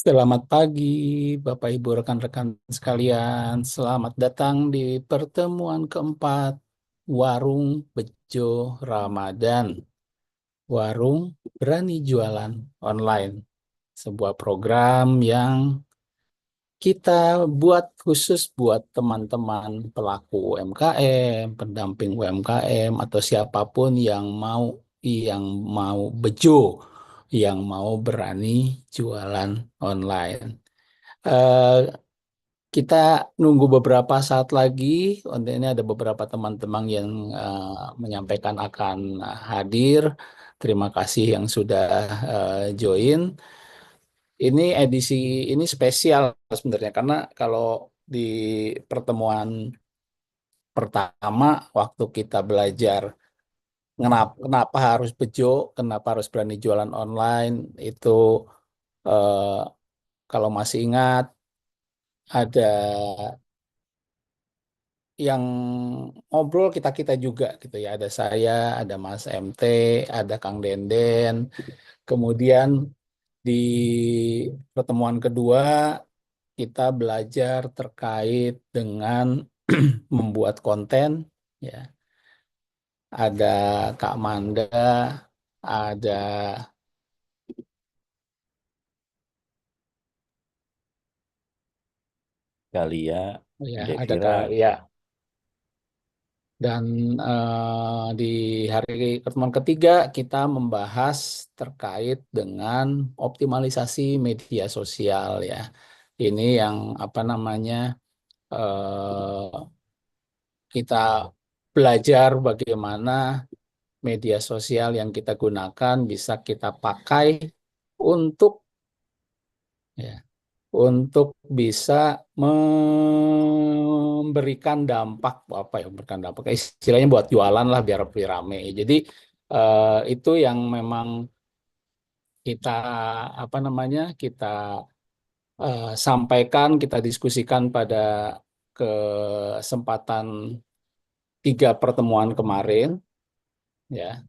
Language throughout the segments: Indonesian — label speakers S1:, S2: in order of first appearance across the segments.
S1: Selamat pagi, Bapak Ibu rekan-rekan sekalian. Selamat datang di pertemuan keempat Warung Bejo Ramadan. Warung Berani Jualan Online. Sebuah program yang kita buat khusus buat teman-teman pelaku UMKM, pendamping UMKM, atau siapapun yang mau bejo, yang mau berani jualan online. Eh, kita nunggu beberapa saat lagi. Untuk ini ada beberapa teman-teman yang menyampaikan akan hadir. Terima kasih yang sudah join. Ini edisi ini spesial sebenarnya karena kalau di pertemuan pertama waktu kita belajar kenapa harus bejo, kenapa harus berani jualan online itu eh, kalau masih ingat ada yang ngobrol kita-kita juga gitu ya. Ada saya, ada Mas MT, ada Kang Denden. Kemudian di pertemuan kedua kita belajar terkait dengan membuat konten ya. Ada Kak Manda, ada
S2: Kali ya,
S1: ya,
S2: dia
S1: ada
S2: kira
S1: Kak ya. Dan di hari pertemuan ketiga kita membahas terkait dengan optimalisasi media sosial ya. Ini yang apa namanya kita belajar bagaimana media sosial yang kita gunakan bisa kita pakai untuk ya untuk bisa memberikan dampak apa ya memberikan dampak istilahnya buat jualan lah biar lebih rame. Jadi itu yang memang kita apa namanya kita sampaikan, kita diskusikan pada kesempatan tiga pertemuan kemarin ya.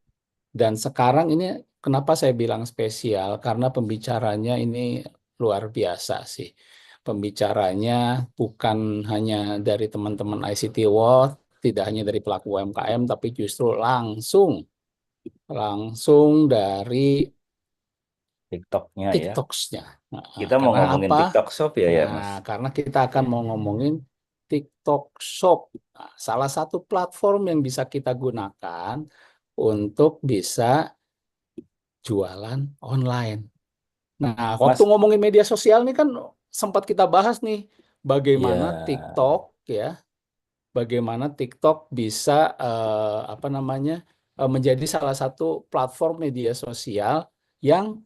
S1: Dan sekarang ini kenapa saya bilang spesial? Karena pembicaranya ini luar biasa sih. Pembicaranya bukan hanya dari teman-teman ICT World, tidak hanya dari pelaku UMKM, tapi justru langsung langsung dari
S2: TikToknya ya.
S1: TikToks-nya. Nah,
S2: Kita mau
S1: karena
S2: ngomongin
S1: apa?
S2: TikTok Shop ya ya
S1: Nah,
S2: Mas.
S1: karena kita akan mau ngomongin TikTok Shop. Nah, salah satu platform yang bisa kita gunakan untuk bisa jualan online. Nah, waktu
S2: Mas,
S1: ngomongin media sosial nih kan sempat kita bahas nih
S2: iya
S1: bagaimana TikTok ya, bagaimana TikTok bisa apa namanya menjadi salah satu platform media sosial yang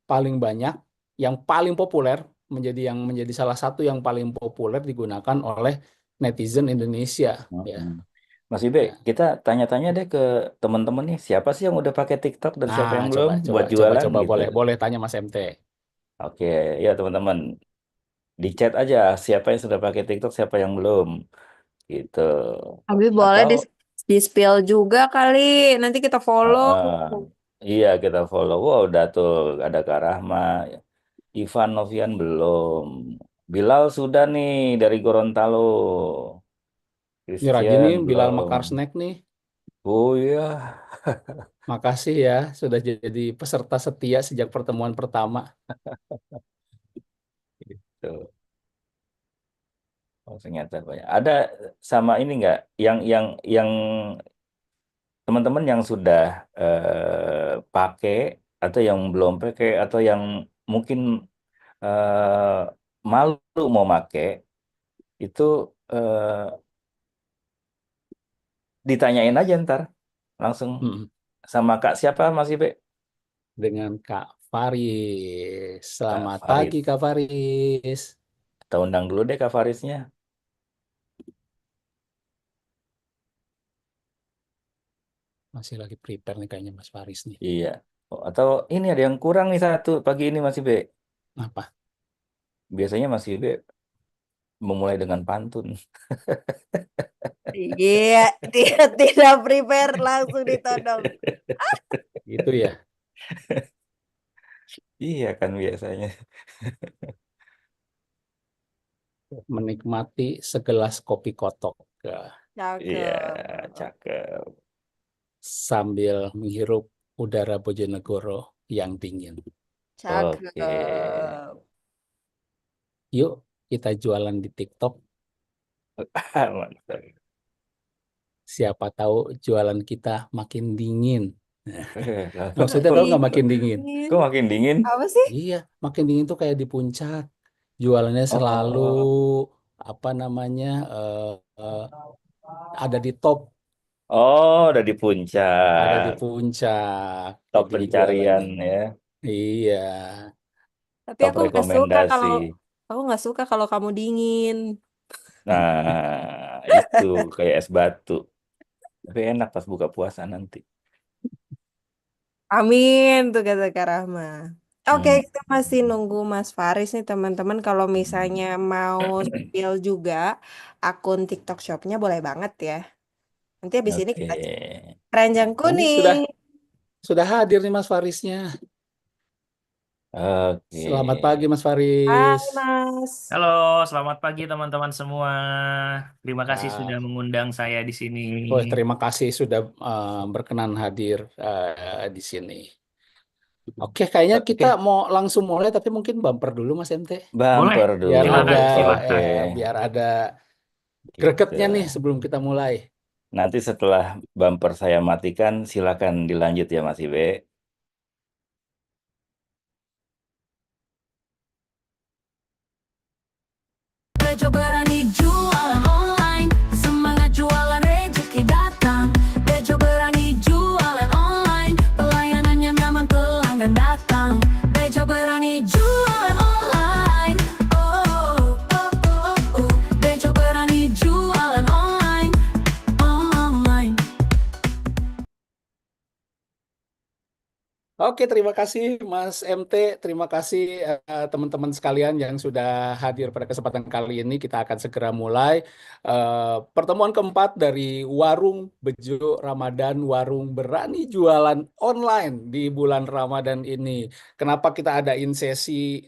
S1: paling banyak, yang paling populer menjadi salah satu yang paling populer digunakan oleh netizen Indonesia ya.
S2: mm-mm. Mas Ibe,
S1: Ya.
S2: kita tanya-tanya deh ke teman-teman nih, siapa sih yang udah pakai TikTok dan
S1: Nah,
S2: siapa yang
S1: coba
S2: belum
S1: coba
S2: buat
S1: coba
S2: jualan
S1: coba
S2: gitu.
S1: boleh boleh tanya Mas MT.
S2: Oke, ya teman-teman, di chat aja siapa yang sudah pakai TikTok, siapa yang belum gitu.
S3: Habis boleh
S2: Atau
S3: di-spill juga kali. Nanti kita follow.
S2: uh, iya kita follow. Wow, udah tuh ada Kak Rahma, Ivan Novian belum. Bilal sudah nih dari Gorontalo.
S1: Ini rajin nih
S2: Christian
S1: Bilal Mekar
S2: belum.
S1: Snack nih.
S2: Oh iya,
S1: Makasih ya sudah jadi peserta setia sejak pertemuan pertama.
S2: tuh. Oh, ternyata banyak. Ada sama ini nggak yang teman-teman yang sudah pakai atau yang belum pakai atau yang mungkin malu mau pakai itu eh, ditanyain aja ntar langsung
S1: Hmm.
S2: sama Kak siapa Mas Ibe?
S1: Dengan Kak Faris.
S2: Kak
S1: Selamat pagi
S2: Faris.
S1: Kak Faris.
S2: Kita undang dulu deh Kak Farisnya.
S1: Masih lagi prepare nih kayaknya Mas Faris nih.
S2: Iya. Oh, atau ini ada yang kurang nih satu pagi ini Mas Ibe.
S1: Apa?
S2: Biasanya Mas Ibe memulai dengan pantun.
S3: Iya, dia tidak prepare langsung ditodong.
S1: Gitu ya.
S2: Iya kan biasanya.
S1: Menikmati segelas kopi kotok
S2: Iya,
S3: Cakep.
S2: cakep.
S1: sambil menghirup udara Bojonegoro yang dingin.
S2: Oke.
S3: Cakep.
S1: Yuk kita jualan di TikTok.
S2: Mantap.
S1: Siapa tahu jualan kita makin dingin. Nah, maksudnya tahu nggak makin dingin?
S3: Dingin.
S2: Kok makin dingin?
S3: Apa sih?
S1: Iya, makin dingin tuh kayak di puncak. Jualannya selalu
S2: Oh,
S1: apa namanya ada di top,
S2: oh, udah di
S1: ada di
S2: puncak.
S1: puncak.
S2: Top
S1: Jadi
S2: pencarian
S1: jualannya.
S2: ya.
S1: Iya.
S3: Tapi
S2: Top rekomendasi.
S3: aku nggak suka kalau kamu dingin.
S2: Nah, itu kayak es batu. Tapi enak pas buka puasa nanti.
S3: Amin tuh kata Kak Rahma. Oke,
S2: Hmm.
S3: kita masih nunggu Mas Faris nih teman-teman. Kalau misalnya mau spill juga akun TikTok Shopnya boleh banget ya. Nanti habis ini
S2: Oke.
S3: kita cek keranjang
S1: Nah, ini
S3: kuning.
S1: sudah hadir nih Mas Farisnya.
S2: Oke.
S1: Selamat pagi Mas
S3: Hai
S1: Faris.
S3: Mas.
S4: Halo, selamat pagi teman-teman semua. Terima kasih sudah
S1: Ah,
S4: mengundang saya di sini.
S1: terima kasih sudah berkenan hadir di sini. Oke, kayaknya kita
S2: Oke.
S1: mau langsung mulai, tapi mungkin bumper dulu Mas MT,
S4: Boleh,
S2: Bumper
S1: biar
S2: dulu.
S1: ada
S4: silakan,
S2: Oke.
S4: silakan.
S1: biar ada
S2: Gitu.
S1: gregetnya nih sebelum kita mulai.
S2: Nanti setelah bumper saya matikan, silakan dilanjut ya Mas Ibe.
S5: Bejo berani jualan online, semangat jualan rezeki datang. Bejo berani jualan online, pelayanannya nyaman pelanggan datang. Bejo berani jualan online, oh, oh, oh, oh, oh. Bejo berani jualan online, online.
S1: Oke, terima kasih Mas MT, terima kasih teman-teman sekalian yang sudah hadir pada kesempatan kali ini. Kita akan segera mulai pertemuan keempat dari Warung Bejo Ramadan, Warung Berani Jualan Online di bulan Ramadan ini. Kenapa kita adain sesi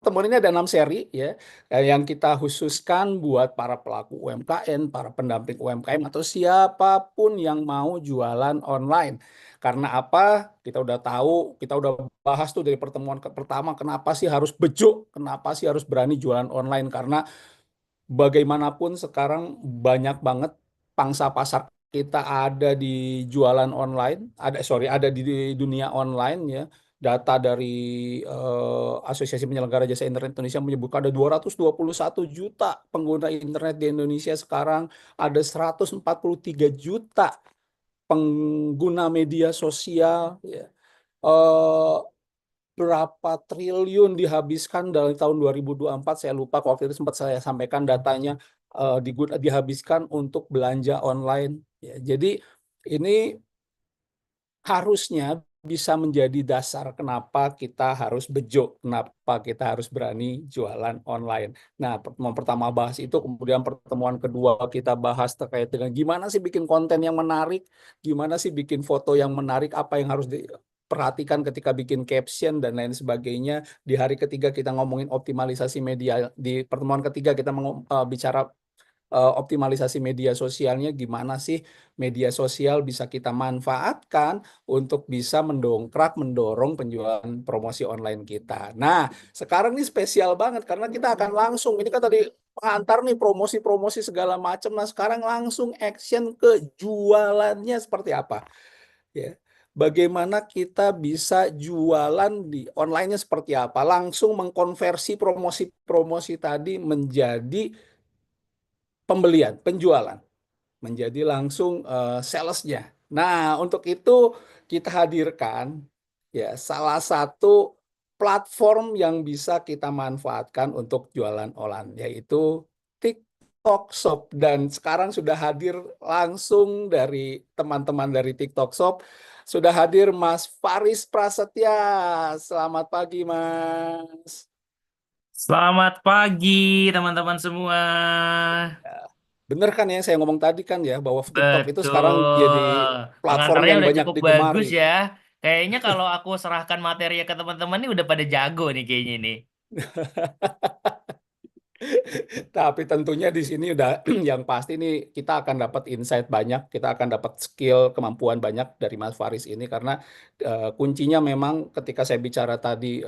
S1: pertemuan ini ada 6 seri ya, yang kita khususkan buat para pelaku UMKM, para pendamping UMKM atau siapapun yang mau jualan online. Karena apa? Kita udah tahu, kita udah bahas tuh dari pertemuan pertama, kenapa sih harus bejo, kenapa sih harus berani jualan online? Karena bagaimanapun sekarang banyak banget pangsa pasar kita ada di jualan online, ada di dunia online ya. Data dari Asosiasi Penyelenggara Jasa Internet Indonesia menyebutkan ada 221 juta pengguna internet di Indonesia sekarang, ada 143 juta pengguna media sosial, ya. Eh, Berapa triliun dihabiskan dari tahun 2024, saya lupa, waktu itu sempat saya sampaikan datanya, dihabiskan untuk belanja online. Ya, jadi ini harusnya bisa menjadi dasar kenapa kita harus bejo, kenapa kita harus berani jualan online. Nah, pertemuan pertama bahas itu, kemudian pertemuan kedua kita bahas terkait dengan gimana sih bikin konten yang menarik, gimana sih bikin foto yang menarik, apa yang harus diperhatikan ketika bikin caption dan lain sebagainya. Di hari ketiga kita ngomongin optimalisasi media, di pertemuan ketiga kita bicara optimalisasi media sosialnya, gimana sih media sosial bisa kita manfaatkan untuk bisa mendorong penjualan promosi online kita. Nah, sekarang ini spesial banget karena kita akan langsung, ini kan tadi pengantar nih promosi-promosi segala macam. Nah, sekarang langsung action ke jualannya seperti apa. Ya. Bagaimana kita bisa jualan di online-nya seperti apa. Langsung mengkonversi promosi-promosi tadi menjadi pembelian, penjualan, menjadi langsung salesnya. Nah, untuk itu kita hadirkan ya salah satu platform yang bisa kita manfaatkan untuk jualan online, yaitu TikTok Shop. Dan sekarang sudah hadir langsung dari teman-teman dari TikTok Shop. Sudah hadir Mas Faris Prasetya. Selamat pagi, Mas.
S4: Selamat pagi teman-teman semua.
S1: Bener kan yang saya ngomong tadi kan ya, bahwa TikTok itu sekarang jadi
S4: Betul.
S1: platform
S4: Pengantarnya
S1: yang
S4: udah
S1: banyak
S4: cukup bagus
S1: digemari.
S4: ya. Kayaknya kalau aku serahkan materinya ke teman-teman nih udah pada jago nih kayaknya nih.
S1: Tapi tentunya di sini udah yang pasti nih kita akan dapat insight banyak, kita akan dapat skill, kemampuan banyak dari Mas Faris ini karena kuncinya memang ketika saya bicara tadi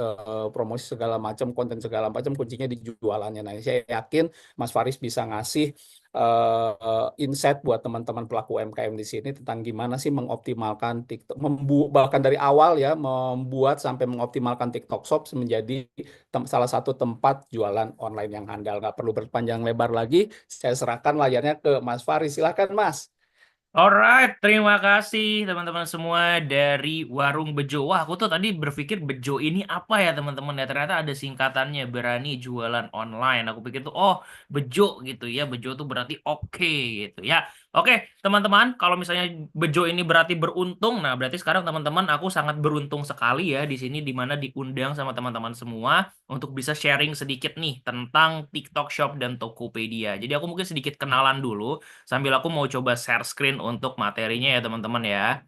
S1: promosi segala macam, konten segala macam, kuncinya di jualannya. Nah, saya yakin Mas Faris bisa ngasih insight buat teman-teman pelaku UMKM di sini tentang gimana sih mengoptimalkan TikTok, bahkan dari awal ya membuat sampai mengoptimalkan TikTok Shop menjadi salah satu tempat jualan online yang handal. Nggak perlu berpanjang lebar lagi, saya serahkan layarnya ke Mas Faris. Silahkan Mas.
S4: Alright, terima kasih teman-teman semua dari Warung Bejo. Wah, aku tuh tadi berpikir Bejo ini apa ya teman-teman ya. Ternyata ada singkatannya, berani jualan online. Aku pikir tuh, oh Bejo gitu ya. Bejo tuh berarti oke gitu ya. Oke, teman-teman, kalau misalnya Bejo ini berarti beruntung, nah berarti sekarang teman-teman aku sangat beruntung sekali ya di sini di mana diundang sama teman-teman semua untuk bisa sharing sedikit nih tentang TikTok Shop dan Tokopedia. Jadi aku mungkin sedikit kenalan dulu sambil aku mau coba share screen untuk materinya ya teman-teman ya.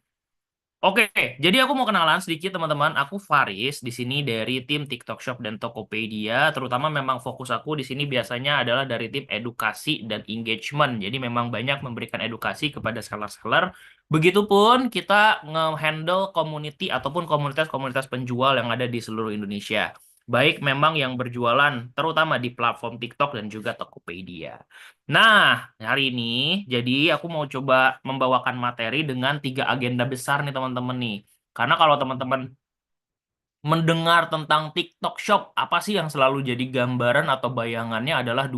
S4: Oke, jadi aku mau kenalan sedikit teman-teman. Aku Faris di sini dari tim TikTok Shop dan Tokopedia. Terutama memang fokus aku di sini biasanya adalah dari tim edukasi dan engagement. Jadi memang banyak memberikan edukasi kepada seller-seller. Begitupun kita nge-handle community ataupun komunitas-komunitas penjual yang ada di seluruh Indonesia. Baik memang yang berjualan terutama di platform TikTok dan juga Tokopedia. Nah, hari ini jadi aku mau coba membawakan materi dengan 3 agenda besar nih teman-teman nih. Karena kalau teman-teman mendengar tentang TikTok Shop, apa sih yang selalu jadi gambaran atau bayangannya adalah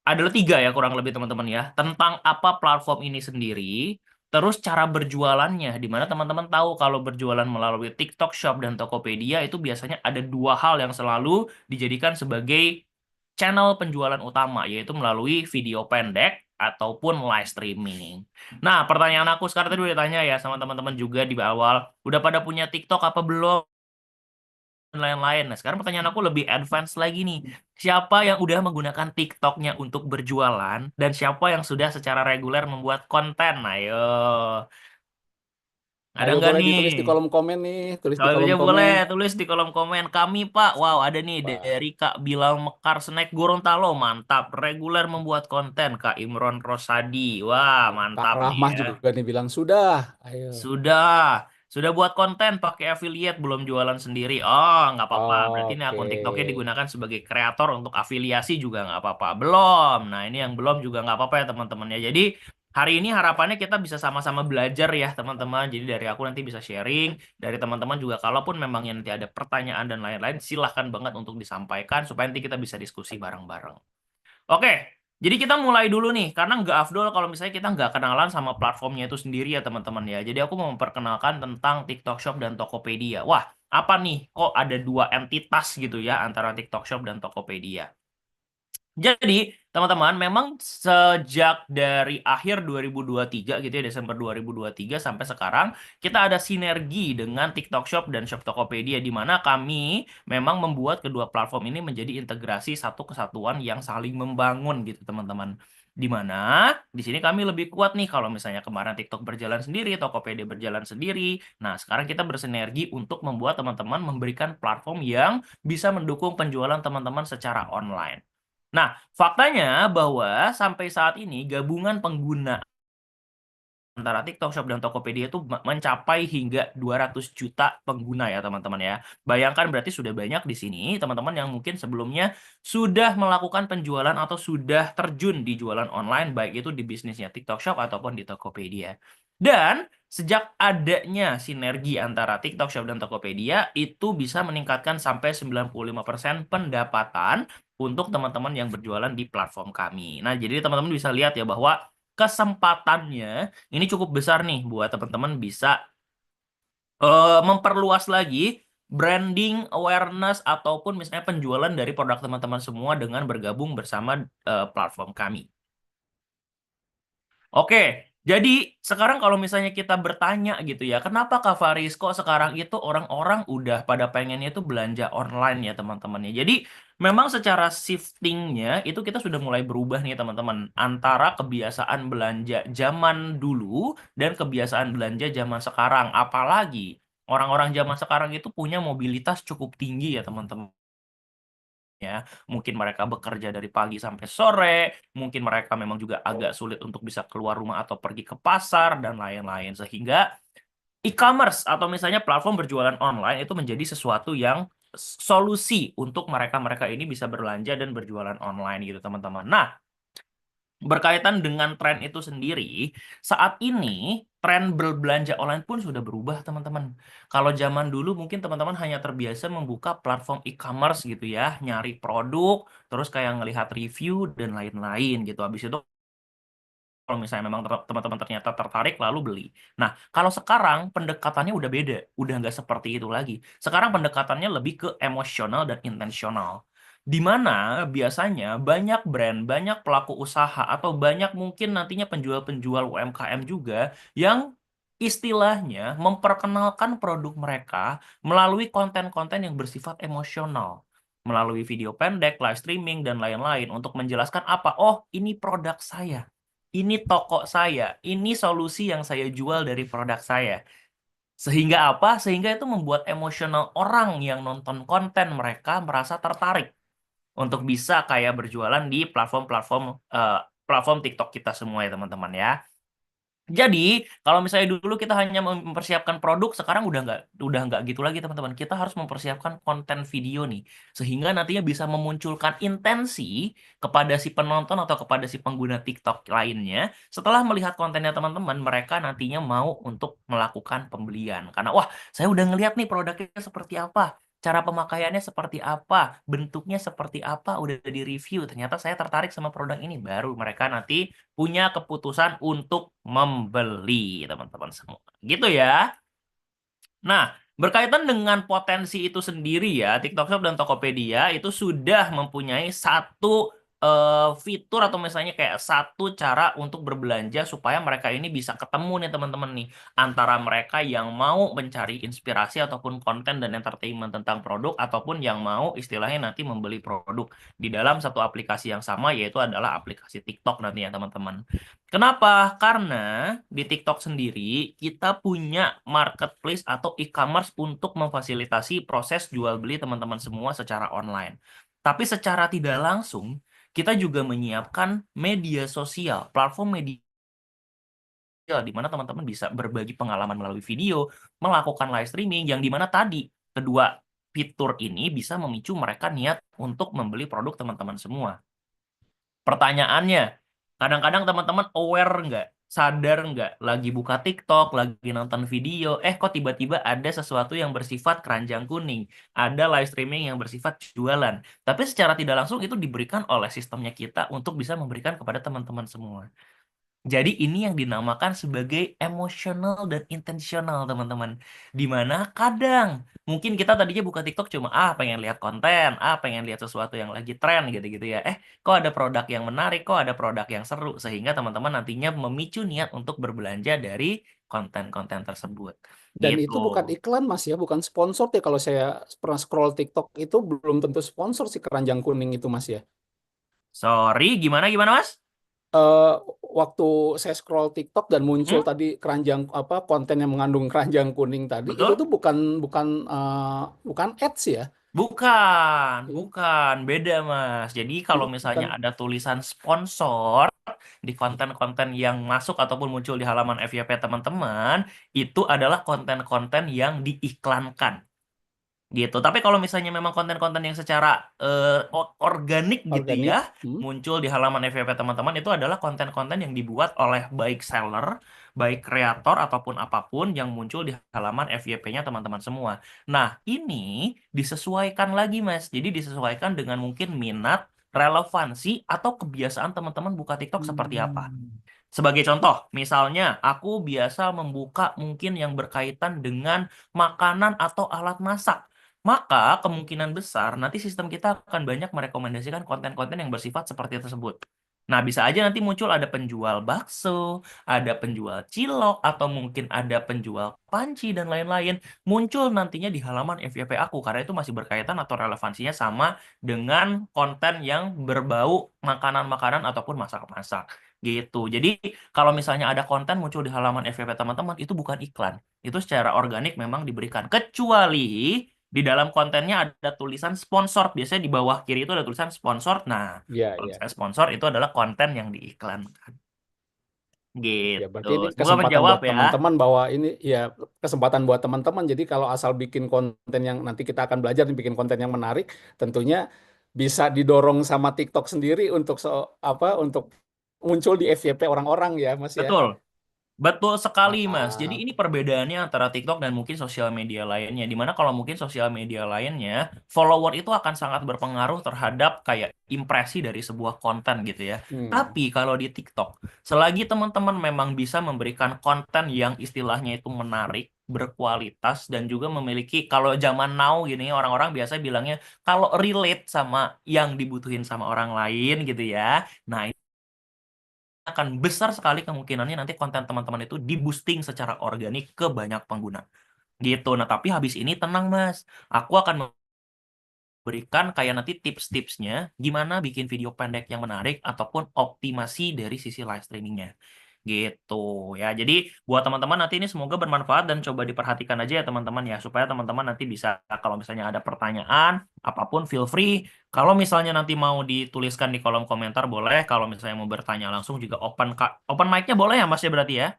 S4: adalah 3 ya kurang lebih teman-teman ya. Tentang apa platform ini sendiri, terus cara berjualannya, di mana teman-teman tahu kalau berjualan melalui TikTok Shop dan Tokopedia itu biasanya ada 2 hal yang selalu dijadikan sebagai channel penjualan utama, yaitu melalui video pendek ataupun live streaming. Nah, pertanyaan aku sekarang tadi udah ditanya ya sama teman-teman juga di awal, udah pada punya TikTok apa belum? Dan lain-lain. Nah, sekarang pertanyaan aku lebih advance lagi nih. Siapa yang udah menggunakan TikToknya untuk berjualan dan siapa yang sudah secara reguler membuat konten? Ayo. Ada
S1: Ayo
S4: nggak
S1: boleh
S4: nih?
S1: ditulis di kolom komen nih, tulis di
S4: Kalau
S1: kolom
S4: aja boleh
S1: komen.
S4: tulis di kolom komen. Kami Pak, wow ada nih
S1: Wah,
S4: dari Kak Bilal Mekar Snack Gorontalo, mantap. Reguler membuat konten. Kak Imron Rosadi, wah
S1: Kak
S4: mantap nih
S1: Rahmah
S4: ya.
S1: juga nih bilang sudah. Ayo.
S4: Sudah buat konten pakai affiliate belum jualan sendiri. Oh, nggak apa-apa. Berarti ini
S1: Oke.
S4: akun TikToknya digunakan sebagai kreator untuk afiliasi juga nggak apa-apa. Belum. Nah, ini yang belum juga nggak apa-apa ya teman-teman ya. Jadi hari ini harapannya kita bisa sama-sama belajar ya teman-teman. Jadi dari aku nanti bisa sharing, dari teman-teman juga kalaupun memang yang nanti ada pertanyaan dan lain-lain, silahkan banget untuk disampaikan supaya nanti kita bisa diskusi bareng-bareng. Oke, jadi kita mulai dulu nih, karena nggak afdol kalau misalnya kita nggak kenalan sama platformnya itu sendiri ya teman-teman ya. Jadi aku mau memperkenalkan tentang TikTok Shop dan Tokopedia. Wah, apa nih? Kok ada 2 entitas gitu ya antara TikTok Shop dan Tokopedia? Jadi, teman-teman, memang sejak dari akhir 2023 gitu ya, Desember 2023 sampai sekarang, kita ada sinergi dengan TikTok Shop dan Shop Tokopedia, di mana kami memang membuat kedua platform ini menjadi integrasi satu kesatuan yang saling membangun gitu, teman-teman. Di mana di sini kami lebih kuat nih kalau misalnya kemarin TikTok berjalan sendiri, Tokopedia berjalan sendiri. Nah, sekarang kita bersinergi untuk membuat teman-teman memberikan platform yang bisa mendukung penjualan teman-teman secara online. Nah, faktanya bahwa sampai saat ini gabungan pengguna antara TikTok Shop dan Tokopedia itu mencapai hingga 200 juta pengguna ya teman-teman ya. Bayangkan berarti sudah banyak di sini teman-teman yang mungkin sebelumnya sudah melakukan penjualan atau sudah terjun di jualan online baik itu di bisnisnya TikTok Shop ataupun di Tokopedia. Dan sejak adanya sinergi antara TikTok Shop dan Tokopedia itu bisa meningkatkan sampai 95% pendapatan untuk teman-teman yang berjualan di platform kami. Nah, jadi teman-teman bisa lihat ya bahwa kesempatannya ini cukup besar nih buat teman-teman bisa memperluas lagi branding, awareness, ataupun misalnya penjualan dari produk teman-teman semua dengan bergabung bersama platform kami. Oke, jadi sekarang kalau misalnya kita bertanya gitu ya, kenapa Kak Faris kok sekarang itu orang-orang udah pada pengennya itu belanja online ya teman-teman ya. Jadi memang secara shiftingnya itu kita sudah mulai berubah nih teman-teman. Antara kebiasaan belanja zaman dulu dan kebiasaan belanja zaman sekarang. Apalagi Orang-orang zaman sekarang itu punya mobilitas cukup tinggi ya teman-teman. Ya, mungkin mereka bekerja dari pagi sampai sore, mungkin mereka memang juga agak sulit untuk bisa keluar rumah atau pergi ke pasar dan lain-lain. Sehingga e-commerce atau misalnya platform berjualan online itu menjadi sesuatu yang solusi untuk mereka-mereka ini bisa belanja dan berjualan online gitu teman-teman. Nah, berkaitan dengan tren itu sendiri, saat ini tren berbelanja online pun sudah berubah, teman-teman. Kalau zaman dulu mungkin teman-teman hanya terbiasa membuka platform e-commerce gitu ya, nyari produk, terus kayak ngelihat review dan lain-lain gitu. Habis itu kalau misalnya memang teman-teman ternyata tertarik lalu beli. Nah, kalau sekarang pendekatannya udah beda, udah nggak seperti itu lagi. Sekarang pendekatannya lebih ke emosional dan intensional. Di mana biasanya banyak brand, banyak pelaku usaha, atau banyak mungkin nantinya penjual-penjual UMKM juga yang istilahnya memperkenalkan produk mereka melalui konten-konten yang bersifat emosional. Melalui video pendek, live streaming, dan lain-lain untuk menjelaskan apa, oh ini produk saya. Ini toko saya, ini solusi yang saya jual dari produk saya. Sehingga apa? Sehingga itu membuat emosional orang yang nonton konten mereka merasa tertarik untuk bisa kayak berjualan di platform TikTok kita semua ya teman-teman ya. Jadi, kalau misalnya dulu kita hanya mempersiapkan produk, sekarang udah nggak gitu lagi teman-teman. Kita harus mempersiapkan konten video nih, sehingga nantinya bisa memunculkan intensi kepada si penonton atau kepada si pengguna TikTok lainnya. Setelah melihat kontennya teman-teman, mereka nantinya mau untuk melakukan pembelian. Karena, wah, saya udah ngeliat nih produknya seperti apa. Cara pemakaiannya seperti apa, bentuknya seperti apa, udah di-review. Ternyata saya tertarik sama produk ini. Baru mereka nanti punya keputusan untuk membeli, teman-teman semua. Gitu ya. Nah, berkaitan dengan potensi itu sendiri ya, TikTok Shop dan Tokopedia itu sudah mempunyai satu fitur atau misalnya kayak satu cara untuk berbelanja supaya mereka ini bisa ketemu nih teman-teman nih antara mereka yang mau mencari inspirasi ataupun konten dan entertainment tentang produk ataupun yang mau istilahnya nanti membeli produk di dalam satu aplikasi yang sama yaitu adalah aplikasi TikTok nantinya teman-teman. Kenapa? Karena di TikTok sendiri kita punya marketplace atau e-commerce untuk memfasilitasi proses jual beli teman-teman semua secara online. Tapi secara tidak langsung, kita juga menyiapkan media sosial, platform media di mana teman-teman bisa berbagi pengalaman melalui video, melakukan live streaming, yang di mana tadi kedua fitur ini bisa memicu mereka niat untuk membeli produk teman-teman semua. Pertanyaannya, kadang-kadang teman-teman aware nggak, sadar nggak, lagi buka TikTok, lagi nonton video, kok tiba-tiba ada sesuatu yang bersifat keranjang kuning, ada live streaming yang bersifat jualan. Tapi secara tidak langsung itu diberikan oleh sistemnya kita untuk bisa memberikan kepada teman-teman semua. Jadi ini yang dinamakan sebagai emosional dan intensional teman-teman. Dimana kadang mungkin kita tadinya buka TikTok cuma pengen lihat konten, pengen lihat sesuatu yang lagi tren gitu-gitu ya. Kok ada produk yang menarik, kok ada produk yang seru. Sehingga teman-teman nantinya memicu niat untuk berbelanja dari konten-konten tersebut.
S1: Dan
S4: Gitu.
S1: itu bukan iklan Mas ya, bukan sponsor ya. Kalau saya pernah scroll TikTok itu belum tentu sponsor si keranjang kuning itu Mas ya.
S4: Sorry, gimana Mas?
S1: Waktu saya scroll TikTok dan muncul tadi keranjang konten yang mengandung keranjang kuning tadi,
S4: Betul?
S1: itu tuh bukan ads ya.
S4: Bukan, beda Mas. Jadi kalau
S1: Jadi
S4: misalnya
S1: bukan
S4: ada tulisan sponsor di konten-konten yang masuk ataupun muncul di halaman FYP teman-teman, itu adalah konten-konten yang diiklankan. Gitu. Tapi kalau misalnya memang konten-konten yang secara organik gitu
S1: organik.
S4: ya, muncul di halaman FYP teman-teman, itu adalah konten-konten yang dibuat oleh baik seller, baik kreator ataupun apapun yang muncul di halaman FYP-nya teman-teman semua. Nah, ini disesuaikan lagi Mas. Jadi disesuaikan dengan mungkin minat, relevansi, atau kebiasaan teman-teman buka TikTok seperti apa. Sebagai contoh, misalnya aku biasa membuka mungkin yang berkaitan dengan makanan atau alat masak. Maka kemungkinan besar nanti sistem kita akan banyak merekomendasikan konten-konten yang bersifat seperti tersebut. Nah, bisa aja nanti muncul ada penjual bakso, ada penjual cilok, atau mungkin ada penjual panci dan lain-lain. Muncul nantinya di halaman FYP aku, karena itu masih berkaitan atau relevansinya sama dengan konten yang berbau makanan-makanan ataupun masak-masak. Gitu. Jadi kalau misalnya ada konten muncul di halaman FYP teman-teman, itu bukan iklan. Itu secara organik memang diberikan. Kecuali di dalam kontennya ada tulisan sponsor. Biasanya di bawah kiri itu ada tulisan sponsor. Nah,
S1: Ya,
S4: kalau
S1: ya.
S4: misalnya sponsor itu adalah konten yang diiklankan.
S1: Ya,
S4: Gitu.
S1: berarti ini
S4: Semoga
S1: kesempatan
S4: menjawab
S1: buat
S4: ya.
S1: teman-teman bahwa ini ya kesempatan buat teman-teman. Jadi kalau asal bikin konten yang nanti kita akan belajar nih bikin konten yang menarik, tentunya bisa didorong sama TikTok sendiri untuk untuk muncul di FYP orang-orang ya, Mas ya.
S4: Betul. Betul sekali, Mas. Jadi
S1: Ah,
S4: ini perbedaannya antara TikTok dan mungkin sosial media lainnya. Dimana kalau mungkin sosial media lainnya, follower itu akan sangat berpengaruh terhadap kayak impresi dari sebuah konten gitu ya.
S1: hmm.
S4: Tapi kalau di TikTok, selagi teman-teman memang bisa memberikan konten yang istilahnya itu menarik, berkualitas, dan juga memiliki, kalau zaman now gini, orang-orang biasa bilangnya, kalau relate sama yang dibutuhin sama orang lain gitu ya. Nah, akan besar sekali kemungkinannya nanti konten teman-teman itu di-boosting secara organik ke banyak pengguna. Gitu. Nah, tapi habis ini tenang, Mas. Aku akan memberikan kayak nanti tips-tipsnya gimana bikin video pendek yang menarik ataupun optimasi dari sisi live streamingnya. Gitu ya. Jadi buat teman-teman nanti ini semoga bermanfaat dan coba diperhatikan aja ya teman-teman ya supaya teman-teman nanti bisa kalau misalnya ada pertanyaan apapun feel free. Kalau misalnya nanti mau dituliskan di kolom komentar boleh. Kalau misalnya mau bertanya langsung juga open mic-nya boleh ya Mas ya berarti ya?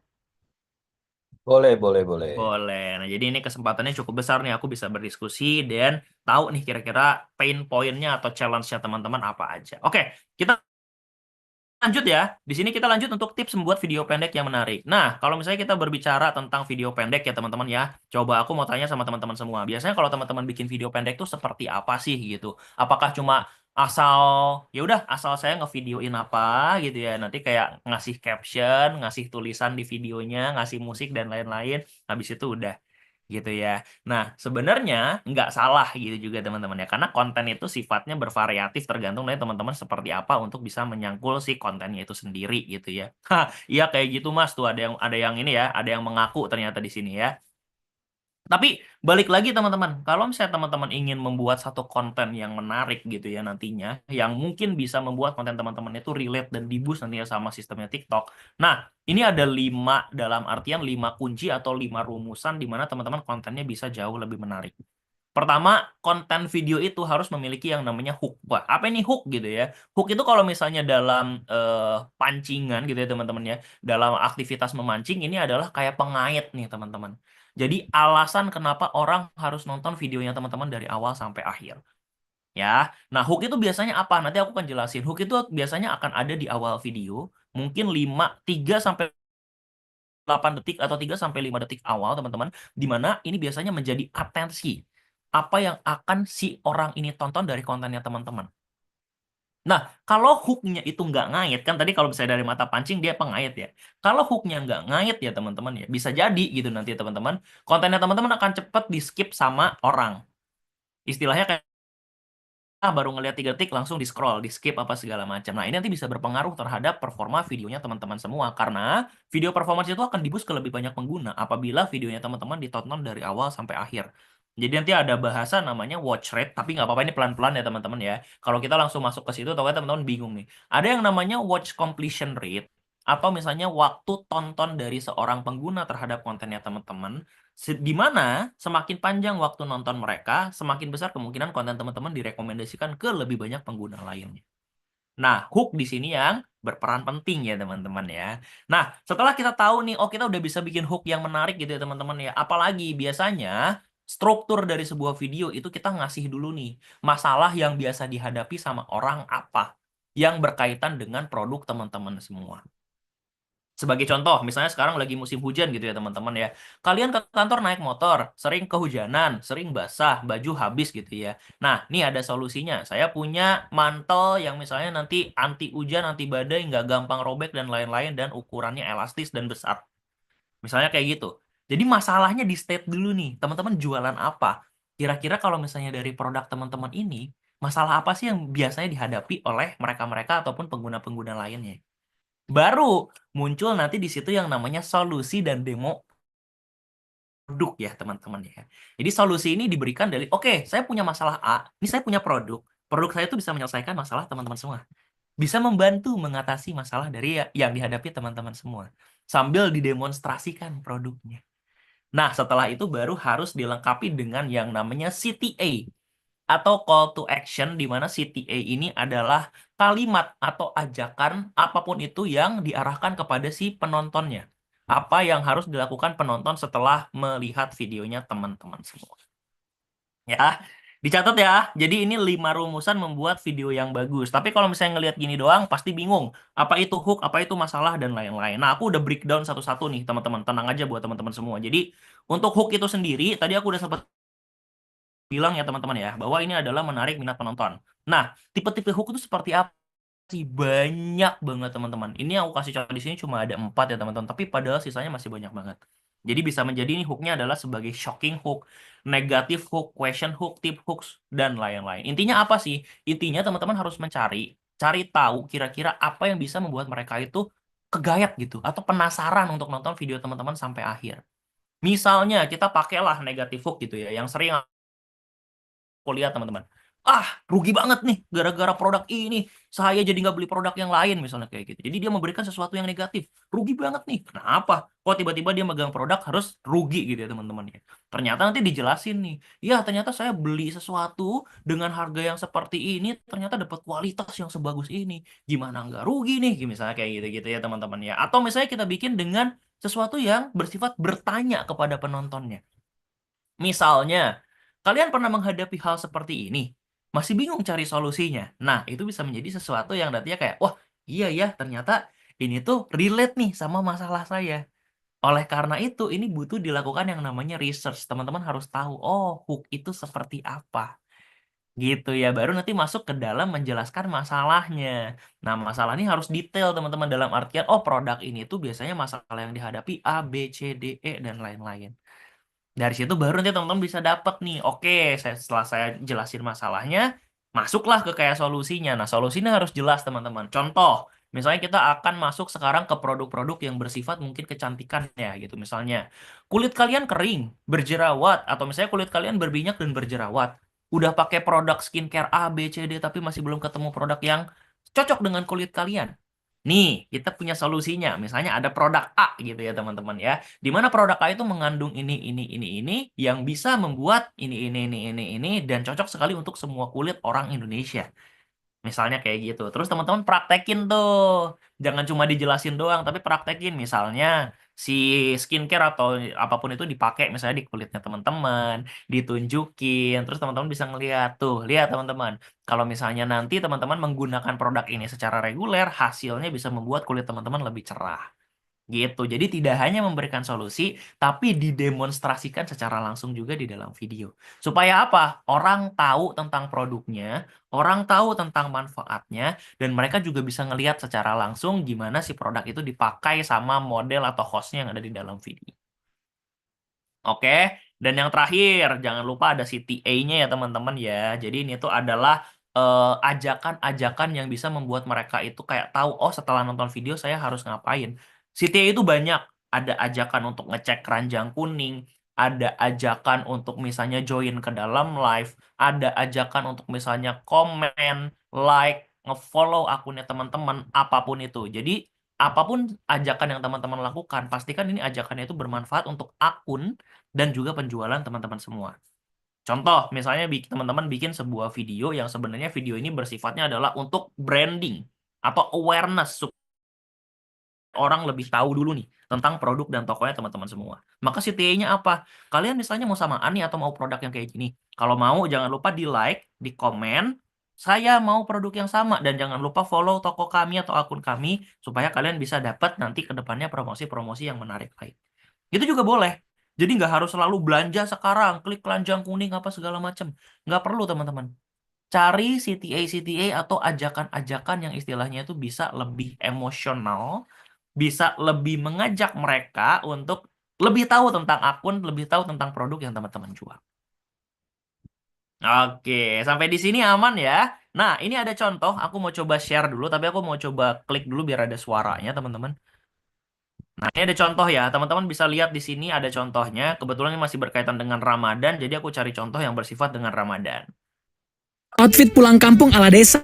S2: Boleh, boleh, boleh.
S4: Boleh. Nah, jadi ini kesempatannya cukup besar nih. Aku bisa berdiskusi dan tahu nih kira-kira pain point-nya atau challenge-nya teman-teman apa aja. Oke, kita lanjut ya. Di sini kita lanjut untuk tips membuat video pendek yang menarik. Nah, kalau misalnya kita berbicara tentang video pendek ya teman-teman ya. Coba aku mau tanya sama teman-teman semua. Biasanya kalau teman-teman bikin video pendek tuh seperti apa sih gitu? Apakah cuma asal ya udah asal saya ngevideoin apa gitu ya. Nanti kayak ngasih caption, ngasih tulisan di videonya, ngasih musik dan lain-lain. Habis itu udah gitu ya. Nah, sebenarnya nggak salah gitu juga teman-teman ya, karena konten itu sifatnya bervariatif tergantung dari teman-teman seperti apa untuk bisa menyangkul si kontennya itu sendiri gitu ya. Hah, iya kayak gitu Mas tuh ada yang ini ya, ada yang mengaku ternyata di sini ya. Tapi balik lagi teman-teman, kalau misalnya teman-teman ingin membuat satu konten yang menarik gitu ya nantinya, yang mungkin bisa membuat konten teman-teman itu relate dan di-boost nantinya sama sistemnya TikTok. Nah, ini ada 5 dalam artian 5 kunci atau 5 rumusan di mana teman-teman kontennya bisa jauh lebih menarik. Pertama, konten video itu harus memiliki yang namanya hook. Wah, apa ini hook gitu ya? Hook itu kalau misalnya dalam pancingan gitu ya teman-teman ya, dalam aktivitas memancing ini adalah kayak pengait nih teman-teman. Jadi alasan kenapa orang harus nonton videonya teman-teman dari awal sampai akhir. Ya, nah hook itu biasanya apa? Nanti aku akan jelasin. Hook itu biasanya akan ada di awal video, mungkin 3 sampai 8 detik atau 3 sampai 5 detik awal teman-teman, di mana ini biasanya menjadi atensi apa yang akan si orang ini tonton dari kontennya teman-teman. Nah, kalau hook-nya itu nggak ngait, kan tadi kalau misalnya dari mata pancing dia pengait ya. Kalau hook-nya nggak ngait ya teman-teman ya, bisa jadi gitu nanti teman-teman, kontennya teman-teman akan cepet di-skip sama orang. Istilahnya kayak baru ngeliat 3 detik langsung di-scroll, di-skip apa segala macam. Nah, ini nanti bisa berpengaruh terhadap performa videonya teman-teman semua. Karena video performance itu akan di-boost ke lebih banyak pengguna apabila videonya teman-teman ditonton dari awal sampai akhir. Jadi nanti ada bahasa namanya watch rate, tapi nggak apa-apa ini pelan-pelan ya teman-teman ya. Kalau kita langsung masuk ke situ, takutnya teman-teman bingung nih. Ada yang namanya watch completion rate, atau misalnya waktu tonton dari seorang pengguna terhadap kontennya teman-teman. Di mana semakin panjang waktu nonton mereka, semakin besar kemungkinan konten teman-teman direkomendasikan ke lebih banyak pengguna lainnya. Nah, hook di sini yang berperan penting ya teman-teman ya. Nah, setelah kita tahu nih, oh kita udah bisa bikin hook yang menarik gitu ya teman-teman ya. Apalagi biasanya struktur dari sebuah video itu kita ngasih dulu nih masalah yang biasa dihadapi sama orang apa yang berkaitan dengan produk teman-teman semua. Sebagai contoh, misalnya sekarang lagi musim hujan gitu ya teman-teman ya. Kalian ke kantor naik motor, sering kehujanan, sering basah, baju habis gitu ya. Nah, ini ada solusinya. Saya punya mantel yang misalnya nanti anti hujan, anti badai, nggak gampang robek dan lain-lain, dan ukurannya elastis dan besar. Misalnya kayak gitu. Jadi masalahnya di state dulu nih, teman-teman jualan apa? Kira-kira kalau misalnya dari produk teman-teman ini, masalah apa sih yang biasanya dihadapi oleh mereka-mereka ataupun pengguna-pengguna lainnya? Baru muncul nanti di situ yang namanya solusi dan demo produk ya teman-teman ya. Jadi solusi ini diberikan dari, oke, saya punya masalah A, ini saya punya produk. Produk saya itu bisa menyelesaikan masalah teman-teman semua. bisa membantu mengatasi masalah dari yang dihadapi teman-teman semua sambil didemonstrasikan produknya. Nah, setelah itu baru harus dilengkapi dengan yang namanya CTA atau call to action, di mana CTA ini adalah kalimat atau ajakan apapun itu yang diarahkan kepada si penontonnya. Apa yang harus dilakukan penonton setelah melihat videonya teman-teman semua. Ya, dicatat ya. Jadi ini 5 rumusan membuat video yang bagus. Tapi kalau misalnya ngelihat gini doang, pasti bingung. Apa itu hook, apa itu masalah, dan lain-lain. Nah, aku udah breakdown satu-satu nih, teman-teman. Tenang aja buat teman-teman semua. Jadi, untuk hook itu sendiri, tadi aku udah sempat bilang ya teman-teman ya, bahwa ini adalah menarik minat penonton. Nah, tipe-tipe hook itu seperti apa sih? Banyak banget teman-teman. Ini yang aku kasih contoh di sini cuma ada 4 ya teman-teman, tapi padahal sisanya masih banyak banget. Jadi bisa menjadi ini hooknya adalah sebagai shocking hook, negative hook, question hook, tip hooks, dan lain-lain. Intinya apa sih? Intinya teman-teman harus cari tahu kira-kira apa yang bisa membuat mereka itu kegayat gitu, atau penasaran untuk nonton video teman-teman sampai akhir. Misalnya kita pakailah negative hook gitu ya, yang sering aku lihat teman-teman. Rugi banget nih gara-gara produk ini. Saya jadi nggak beli produk yang lain misalnya kayak gitu. Jadi dia memberikan sesuatu yang negatif. Rugi banget nih. Kenapa? Kok tiba-tiba dia megang produk harus rugi gitu ya teman-teman ya. Ternyata nanti dijelasin nih. Ya ternyata saya beli sesuatu dengan harga yang seperti ini. Ternyata dapat kualitas yang sebagus ini. Gimana nggak rugi nih? Misalnya kayak gitu-gitu ya teman-teman ya. Atau misalnya kita bikin dengan sesuatu yang bersifat bertanya kepada penontonnya. Misalnya, kalian pernah menghadapi hal seperti ini? Masih bingung cari solusinya? Nah, itu bisa menjadi sesuatu yang nantinya kayak, wah iya ya ternyata ini tuh relate nih sama masalah saya. Oleh karena itu, ini butuh dilakukan yang namanya research. Teman-teman harus tahu, oh hook itu seperti apa. Gitu ya, baru nanti masuk ke dalam menjelaskan masalahnya. Nah, masalah ini harus detail teman-teman dalam artian, oh produk ini tuh biasanya masalah yang dihadapi A, B, C, D, E, dan lain-lain. Dari situ baru nanti teman-teman bisa dapat nih, oke, setelah saya jelasin masalahnya, masuklah ke kayak solusinya. Nah, solusinya harus jelas teman-teman. Contoh, misalnya kita akan masuk sekarang ke produk-produk yang bersifat mungkin kecantikan ya gitu. Misalnya, kulit kalian kering, berjerawat, atau misalnya kulit kalian berminyak dan berjerawat. Udah pakai produk skincare A, B, C, D, tapi masih belum ketemu produk yang cocok dengan kulit kalian. Nih, kita punya solusinya. Misalnya ada produk A gitu ya teman-teman ya. Di mana produk A itu mengandung ini yang bisa membuat ini dan cocok sekali untuk semua kulit orang Indonesia. Misalnya kayak gitu. Terus teman-teman praktekin tuh. Jangan cuma dijelasin doang, tapi praktekin. Misalnya si skincare atau apapun itu dipakai misalnya di kulitnya teman-teman, ditunjukin. Terus teman-teman bisa ngeliat tuh. Lihat teman-teman. Kalau misalnya nanti teman-teman menggunakan produk ini secara reguler, hasilnya bisa membuat kulit teman-teman lebih cerah. Gitu. Jadi tidak hanya memberikan solusi, tapi didemonstrasikan secara langsung juga di dalam video. Supaya apa? Orang tahu tentang produknya, orang tahu tentang manfaatnya, dan mereka juga bisa ngelihat secara langsung gimana si produk itu dipakai sama model atau hostnya yang ada di dalam video. Oke, dan yang terakhir, jangan lupa ada CTA-nya ya teman-teman ya. Jadi ini tuh adalah ajakan-ajakan yang bisa membuat mereka itu kayak tahu, oh setelah nonton video saya harus ngapain. CTA itu banyak. Ada ajakan untuk ngecek keranjang kuning, ada ajakan untuk misalnya join ke dalam live, ada ajakan untuk misalnya komen, like, nge-follow akunnya teman-teman, apapun itu. Jadi apapun ajakan yang teman-teman lakukan, pastikan ini ajakannya itu bermanfaat untuk akun dan juga penjualan teman-teman semua. Contoh, misalnya teman-teman bikin sebuah video yang sebenarnya video ini bersifatnya adalah untuk branding atau awareness supaya orang lebih tahu dulu nih tentang produk dan tokonya teman-teman semua. Maka CTA-nya apa? Kalian misalnya mau samaan nih atau mau produk yang kayak gini. Kalau mau jangan lupa di like, di komen, saya mau produk yang sama, dan jangan lupa follow toko kami atau akun kami supaya kalian bisa dapat nanti ke depannya promosi-promosi yang menarik lain. Itu juga boleh. Jadi nggak harus selalu belanja sekarang, klik keranjang kuning apa segala macam. Nggak perlu teman-teman. Cari CTA atau ajakan-ajakan yang istilahnya itu bisa lebih emosional, bisa lebih mengajak mereka untuk lebih tahu tentang akun, lebih tahu tentang produk yang teman-teman jual. Oke, sampai di sini aman ya. Nah, ini ada contoh, aku mau coba share dulu, tapi aku mau coba klik dulu biar ada suaranya, teman-teman. Nah, ini ada contoh ya, teman-teman bisa lihat di sini ada contohnya. Kebetulan ini masih berkaitan dengan Ramadan, jadi aku cari contoh yang bersifat dengan Ramadan.
S6: Outfit pulang kampung ala desa.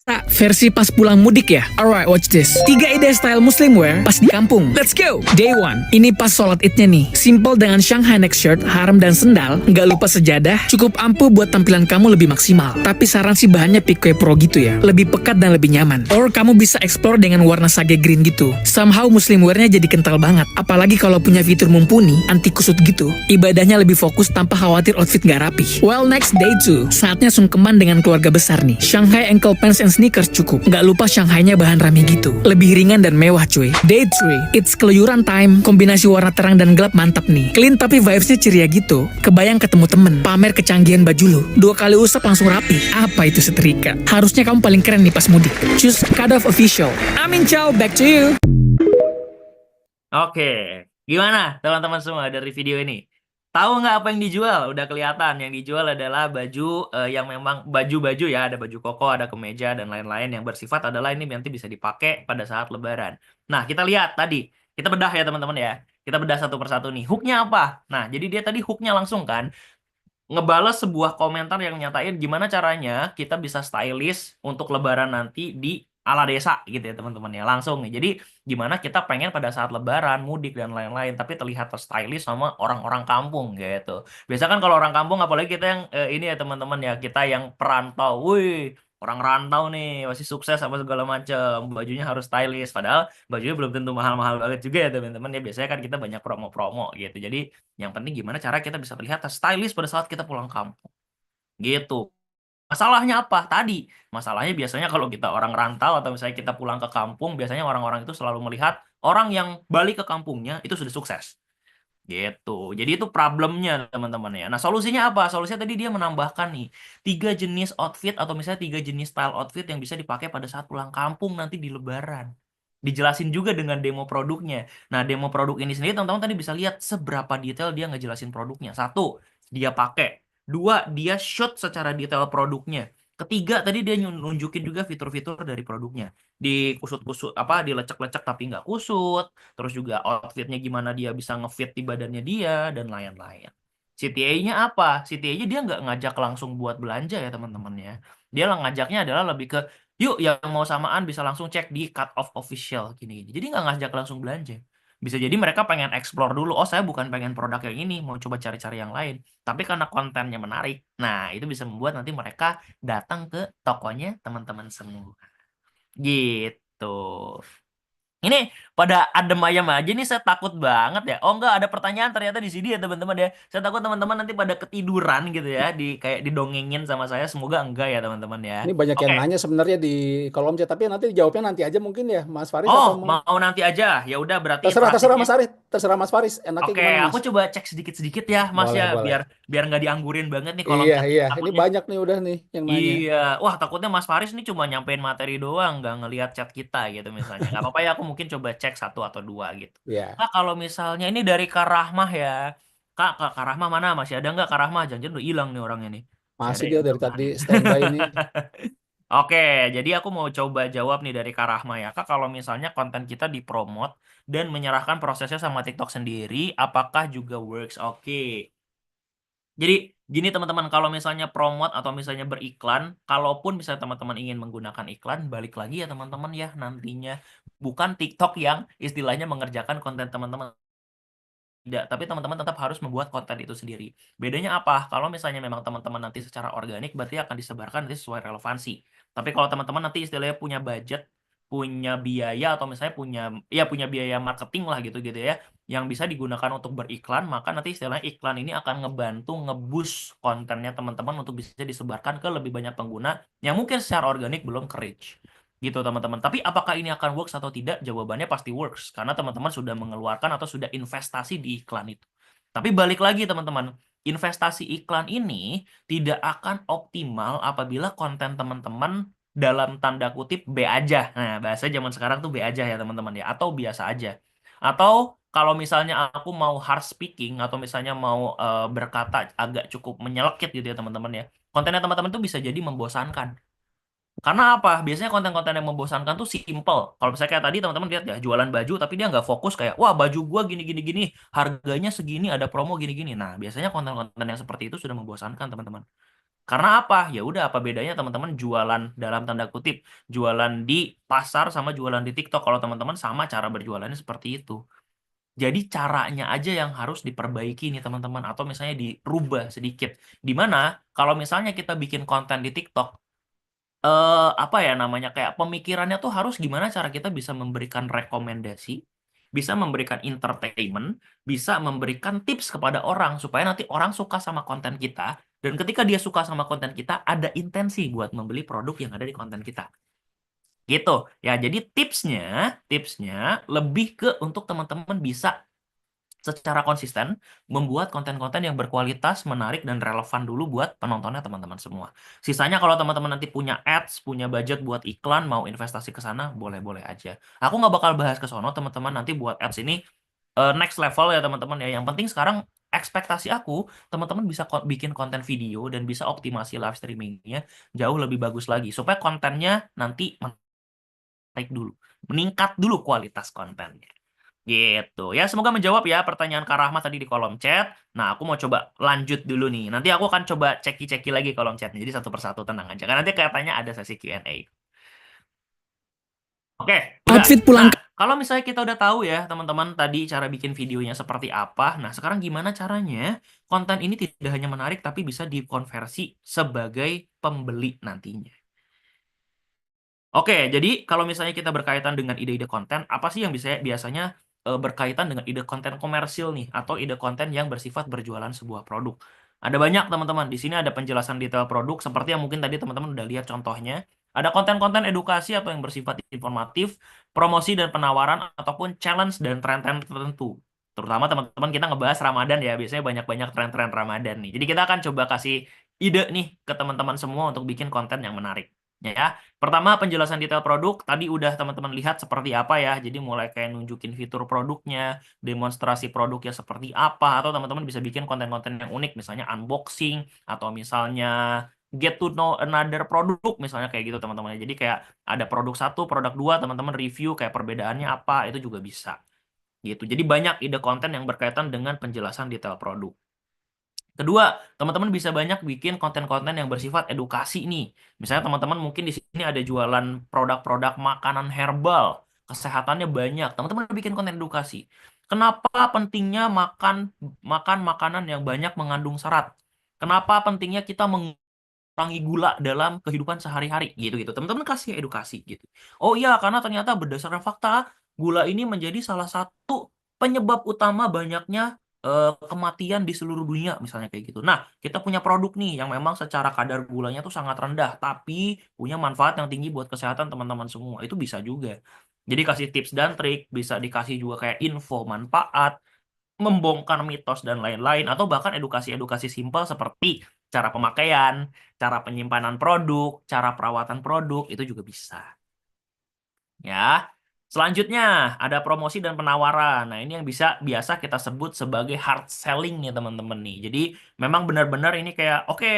S6: Versi pas pulang mudik ya. Alright, watch this. 3 ide style muslim wear pas di kampung. Let's go. Day 1. Ini pas sholat idnya nih. Simple dengan Shanghai neck shirt, harem dan sendal. Nggak lupa sejadah. Cukup ampuh buat tampilan kamu lebih maksimal. Tapi saran sih bahannya Pique Pro gitu ya. Lebih pekat dan lebih nyaman. Or kamu bisa explore dengan warna sage green gitu. Somehow muslim wearnya jadi kental banget. Apalagi kalau punya fitur mumpuni, anti kusut gitu. Ibadahnya lebih fokus tanpa khawatir outfit nggak rapi. Well, next day 2. Saatnya sungkeman dengan keluarga besar nih. Shanghai ankle pants and sneakers cukup. Nggak lupa Shanghai-nya bahan rami gitu. Lebih ringan dan mewah cuy. Day 3. It's keluyuran time. Kombinasi warna terang dan gelap mantap nih. Clean tapi vibes-nya ceria gitu. Kebayang ketemu temen. Pamer kecanggihan baju lu. 2 kali usap langsung rapi. Apa itu setrika? Harusnya kamu paling keren nih pas mudik. Choose Kadaf Official. Amin ciao. Back to you.
S4: Oke, gimana teman-teman semua dari video ini? Tahu nggak apa yang dijual? Udah kelihatan. Yang dijual adalah baju yang memang baju-baju ya. Ada baju koko, ada kemeja, dan lain-lain yang bersifat adalah ini nanti bisa dipakai pada saat lebaran. Nah, kita lihat tadi. Kita bedah ya teman-teman ya. Kita bedah satu persatu nih. Hooknya apa? Nah, jadi dia tadi hooknya langsung kan ngebales sebuah komentar yang nyatain gimana caranya kita bisa stylish untuk lebaran nanti di ala desa gitu ya teman-teman ya, langsung nih. Jadi gimana kita pengen pada saat lebaran, mudik dan lain-lain tapi terlihat stylish sama orang-orang kampung gitu. Biasa kan kalau orang kampung apalagi kita yang ini ya teman-teman ya, kita yang perantau, wih orang rantau nih masih sukses apa segala macam, bajunya harus stylish padahal bajunya belum tentu mahal-mahal banget juga ya teman-teman ya. Biasanya kan kita banyak promo-promo gitu. Jadi yang penting gimana cara kita bisa terlihat stylish pada saat kita pulang kampung. Gitu. Masalahnya apa? Tadi, masalahnya biasanya kalau kita orang rantau atau misalnya kita pulang ke kampung, biasanya orang-orang itu selalu melihat orang yang balik ke kampungnya itu sudah sukses. Gitu. Jadi itu problemnya teman-teman ya. Nah, solusinya apa? Solusinya tadi dia menambahkan nih 3 jenis outfit atau misalnya 3 jenis style outfit yang bisa dipakai pada saat pulang kampung nanti di lebaran. Dijelasin juga dengan demo produknya. Nah, demo produk ini sendiri teman-teman tadi bisa lihat seberapa detail dia ngejelasin produknya. 1, dia pakai. 2, dia shoot secara detail produknya. Ketiga, tadi dia nunjukin juga fitur-fitur dari produknya. Dikusut-kusut, dilecek-lecek tapi nggak kusut. Terus juga outfitnya gimana dia bisa ngefit di badannya dia, dan lain-lain. CTA-nya apa? CTA-nya dia nggak ngajak langsung buat belanja ya teman-teman ya. Dia ngajaknya adalah lebih ke, yuk yang mau samaan bisa langsung cek di Cut Off Official gini-gini. Jadi nggak ngajak langsung belanja. Bisa jadi mereka pengen explore dulu. Oh, saya bukan pengen produk yang ini, mau coba cari-cari yang lain. Tapi karena kontennya menarik, nah itu bisa membuat nanti mereka datang ke tokonya teman-teman semua. Gitu. Ini pada adem ayam aja nih, saya takut banget ya. Oh enggak, ada pertanyaan ternyata di sini ya teman-teman ya. Saya takut teman-teman nanti pada ketiduran gitu ya, kayak didongengin sama saya. Semoga enggak ya teman-teman ya.
S1: Ini banyak yang
S4: Oke.
S1: nanya sebenarnya di kolom chat, tapi nanti dijawabnya nanti aja mungkin ya, Mas Faris, atau
S4: Oh, mau nanti aja. Ya udah berarti
S1: terserah
S4: praktiknya.
S1: Mas Faris, terserah Mas Faris. Enaknya
S4: Oke,
S1: gimana, Mas?
S4: aku coba cek sedikit-sedikit ya, Mas
S1: Boleh,
S4: ya,
S1: boleh.
S4: biar nggak dianggurin banget nih kolom
S1: Iya,
S4: chat.
S1: iya. Ini
S4: Takutnya
S1: banyak nih udah nih yang nanya.
S4: iya, wah takutnya Mas Faris nih cuma nyampein materi doang, nggak ngelihat chat kita gitu misalnya. Nggak apa-apa ya, aku mungkin coba cek 1 atau 2 gitu.
S1: Iya.
S4: Kak, kalau misalnya ini dari Kak Rahmah ya. Kak Rahmah mana? Masih ada nggak Kak Rahmah? Jangan-jangan udah hilang nih orangnya nih.
S1: Masih
S4: Masih ada
S1: dia
S4: ya,
S1: dari tadi standby ini.
S4: Oke, jadi aku mau coba jawab nih dari Kak Rahma ya. Kak, kalau misalnya konten kita dipromot dan menyerahkan prosesnya sama TikTok sendiri, apakah juga works? Oke. Jadi gini teman-teman, kalau misalnya promote atau misalnya beriklan, kalaupun misalnya teman-teman ingin menggunakan iklan, balik lagi ya teman-teman ya nantinya. Bukan TikTok yang istilahnya mengerjakan konten teman-teman. Tidak, tapi teman-teman tetap harus membuat konten itu sendiri. Bedanya apa? Kalau misalnya memang teman-teman nanti secara organik, berarti akan disebarkan nanti sesuai relevansi. Tapi kalau teman-teman nanti istilahnya punya budget, punya biaya, atau misalnya punya biaya marketing lah gitu ya, yang bisa digunakan untuk beriklan, maka nanti istilahnya iklan ini akan ngebantu nge-boost kontennya teman-teman untuk bisa disebarkan ke lebih banyak pengguna yang mungkin secara organik belum ke-reach. Gitu teman-teman. Tapi apakah ini akan works atau tidak? Jawabannya pasti works. Karena teman-teman sudah mengeluarkan atau sudah investasi di iklan itu. Tapi balik lagi teman-teman, investasi iklan ini tidak akan optimal apabila konten teman-teman dalam tanda kutip B aja. Nah, bahasa zaman sekarang tuh B aja ya teman-teman ya. Atau biasa aja. Atau kalau misalnya aku mau hard speaking atau misalnya mau berkata agak cukup menyelekit gitu ya teman-teman ya. Kontennya teman-teman tuh bisa jadi membosankan. Karena apa? Biasanya konten-konten yang membosankan tuh simple. Kalau misalnya kayak tadi teman-teman lihat ya, jualan baju tapi dia nggak fokus kayak, wah baju gua gini, harganya segini, ada promo gini-gini. Nah, biasanya konten-konten yang seperti itu sudah membosankan teman-teman. Karena apa? Ya udah, apa bedanya teman-teman jualan dalam tanda kutip, jualan di pasar sama jualan di TikTok kalau teman-teman sama cara berjualannya seperti itu. Jadi caranya aja yang harus diperbaiki nih teman-teman, atau misalnya dirubah sedikit. Dimana kalau misalnya kita bikin konten di TikTok, apa ya namanya, kayak pemikirannya tuh harus gimana cara kita bisa memberikan rekomendasi, bisa memberikan entertainment, bisa memberikan tips kepada orang supaya nanti orang suka sama konten kita, dan ketika dia suka sama konten kita ada intensi buat membeli produk yang ada di konten kita. Gitu. Ya, jadi tipsnya lebih ke untuk teman-teman bisa secara konsisten membuat konten-konten yang berkualitas, menarik, dan relevan dulu buat penontonnya teman-teman semua. Sisanya kalau teman-teman nanti punya ads, punya budget buat iklan, mau investasi ke sana, boleh-boleh aja. Aku nggak bakal bahas ke sono, teman-teman. Nanti buat ads ini next level ya teman-teman ya. Yang penting sekarang ekspektasi aku, teman-teman bisa bikin konten video dan bisa optimasi live streamingnya jauh lebih bagus lagi. Supaya kontennya nanti menaik dulu. Meningkat dulu kualitas kontennya. Gitu. Ya, semoga menjawab ya pertanyaan Kak Rahmat tadi di kolom chat. Nah, aku mau coba lanjut dulu nih. Nanti aku akan coba ceki-ceki lagi kolom chatnya. Jadi satu persatu, tenang aja. Karena nanti katanya ada sesi Q&A. Oke, udah.
S6: Outfit pulang
S4: Nah, kalau misalnya kita udah tahu ya, teman-teman, tadi cara bikin videonya seperti apa. Nah, sekarang gimana caranya konten ini tidak hanya menarik, tapi bisa dikonversi sebagai pembeli nantinya. Oke, jadi kalau misalnya kita berkaitan dengan ide-ide konten, apa sih yang biasanya berkaitan dengan ide konten komersil nih, atau ide konten yang bersifat berjualan sebuah produk? Ada banyak teman-teman. Di sini ada penjelasan detail produk, seperti yang mungkin tadi teman-teman udah lihat contohnya. Ada konten-konten edukasi atau yang bersifat informatif, promosi dan penawaran, ataupun challenge dan tren-tren tertentu. Terutama teman-teman kita ngebahas Ramadan ya, biasanya banyak-banyak tren-tren Ramadan nih. Jadi kita akan coba kasih ide nih ke teman-teman semua untuk bikin konten yang menarik. Ya, pertama, penjelasan detail produk. Tadi udah teman-teman lihat seperti apa ya. Jadi mulai kayak nunjukin fitur produknya, demonstrasi produknya seperti apa, atau teman-teman bisa bikin konten-konten yang unik, misalnya unboxing, atau misalnya get to know another produk, misalnya kayak gitu teman-teman. Jadi kayak ada produk satu, produk dua, teman-teman review kayak perbedaannya apa, itu juga bisa. Gitu. Jadi banyak ide konten yang berkaitan dengan penjelasan detail produk. Kedua, teman-teman bisa banyak bikin konten-konten yang bersifat edukasi nih. Misalnya teman-teman mungkin di sini ada jualan produk-produk makanan herbal, kesehatannya banyak. Teman-teman bikin konten edukasi. Kenapa pentingnya makan makanan yang banyak mengandung serat? Kenapa pentingnya kita mengurangi gula dalam kehidupan sehari-hari gitu-gitu. Teman-teman kasih edukasi gitu. Oh iya, karena ternyata berdasarkan fakta, gula ini menjadi salah satu penyebab utama banyaknya kematian di seluruh dunia, misalnya kayak gitu. Nah, kita punya produk nih yang memang secara kadar gulanya tuh sangat rendah, tapi punya manfaat yang tinggi buat kesehatan teman-teman semua. Itu bisa juga. Jadi kasih tips dan trik, bisa dikasih juga kayak info manfaat, membongkar mitos dan lain-lain, atau bahkan edukasi-edukasi simpel seperti cara pemakaian, cara penyimpanan produk, cara perawatan produk, itu juga bisa. Ya. Selanjutnya, ada promosi dan penawaran. Nah, ini yang biasa kita sebut sebagai hard selling nih, teman-teman nih. Jadi, memang benar-benar ini kayak, oke,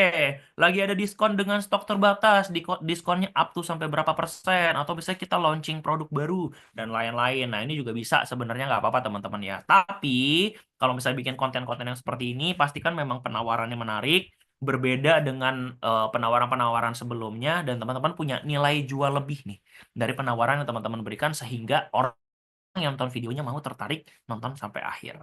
S4: lagi ada diskon dengan stok terbatas, diskonnya up to sampai berapa persen, atau bisa kita launching produk baru, dan lain-lain. Nah, ini juga bisa sebenarnya nggak apa-apa, teman-teman ya. Tapi, kalau misalnya bikin konten-konten yang seperti ini, pastikan memang penawarannya menarik, berbeda dengan penawaran-penawaran sebelumnya, dan teman-teman punya nilai jual lebih nih dari penawaran yang teman-teman berikan sehingga orang yang nonton videonya mau tertarik nonton sampai akhir.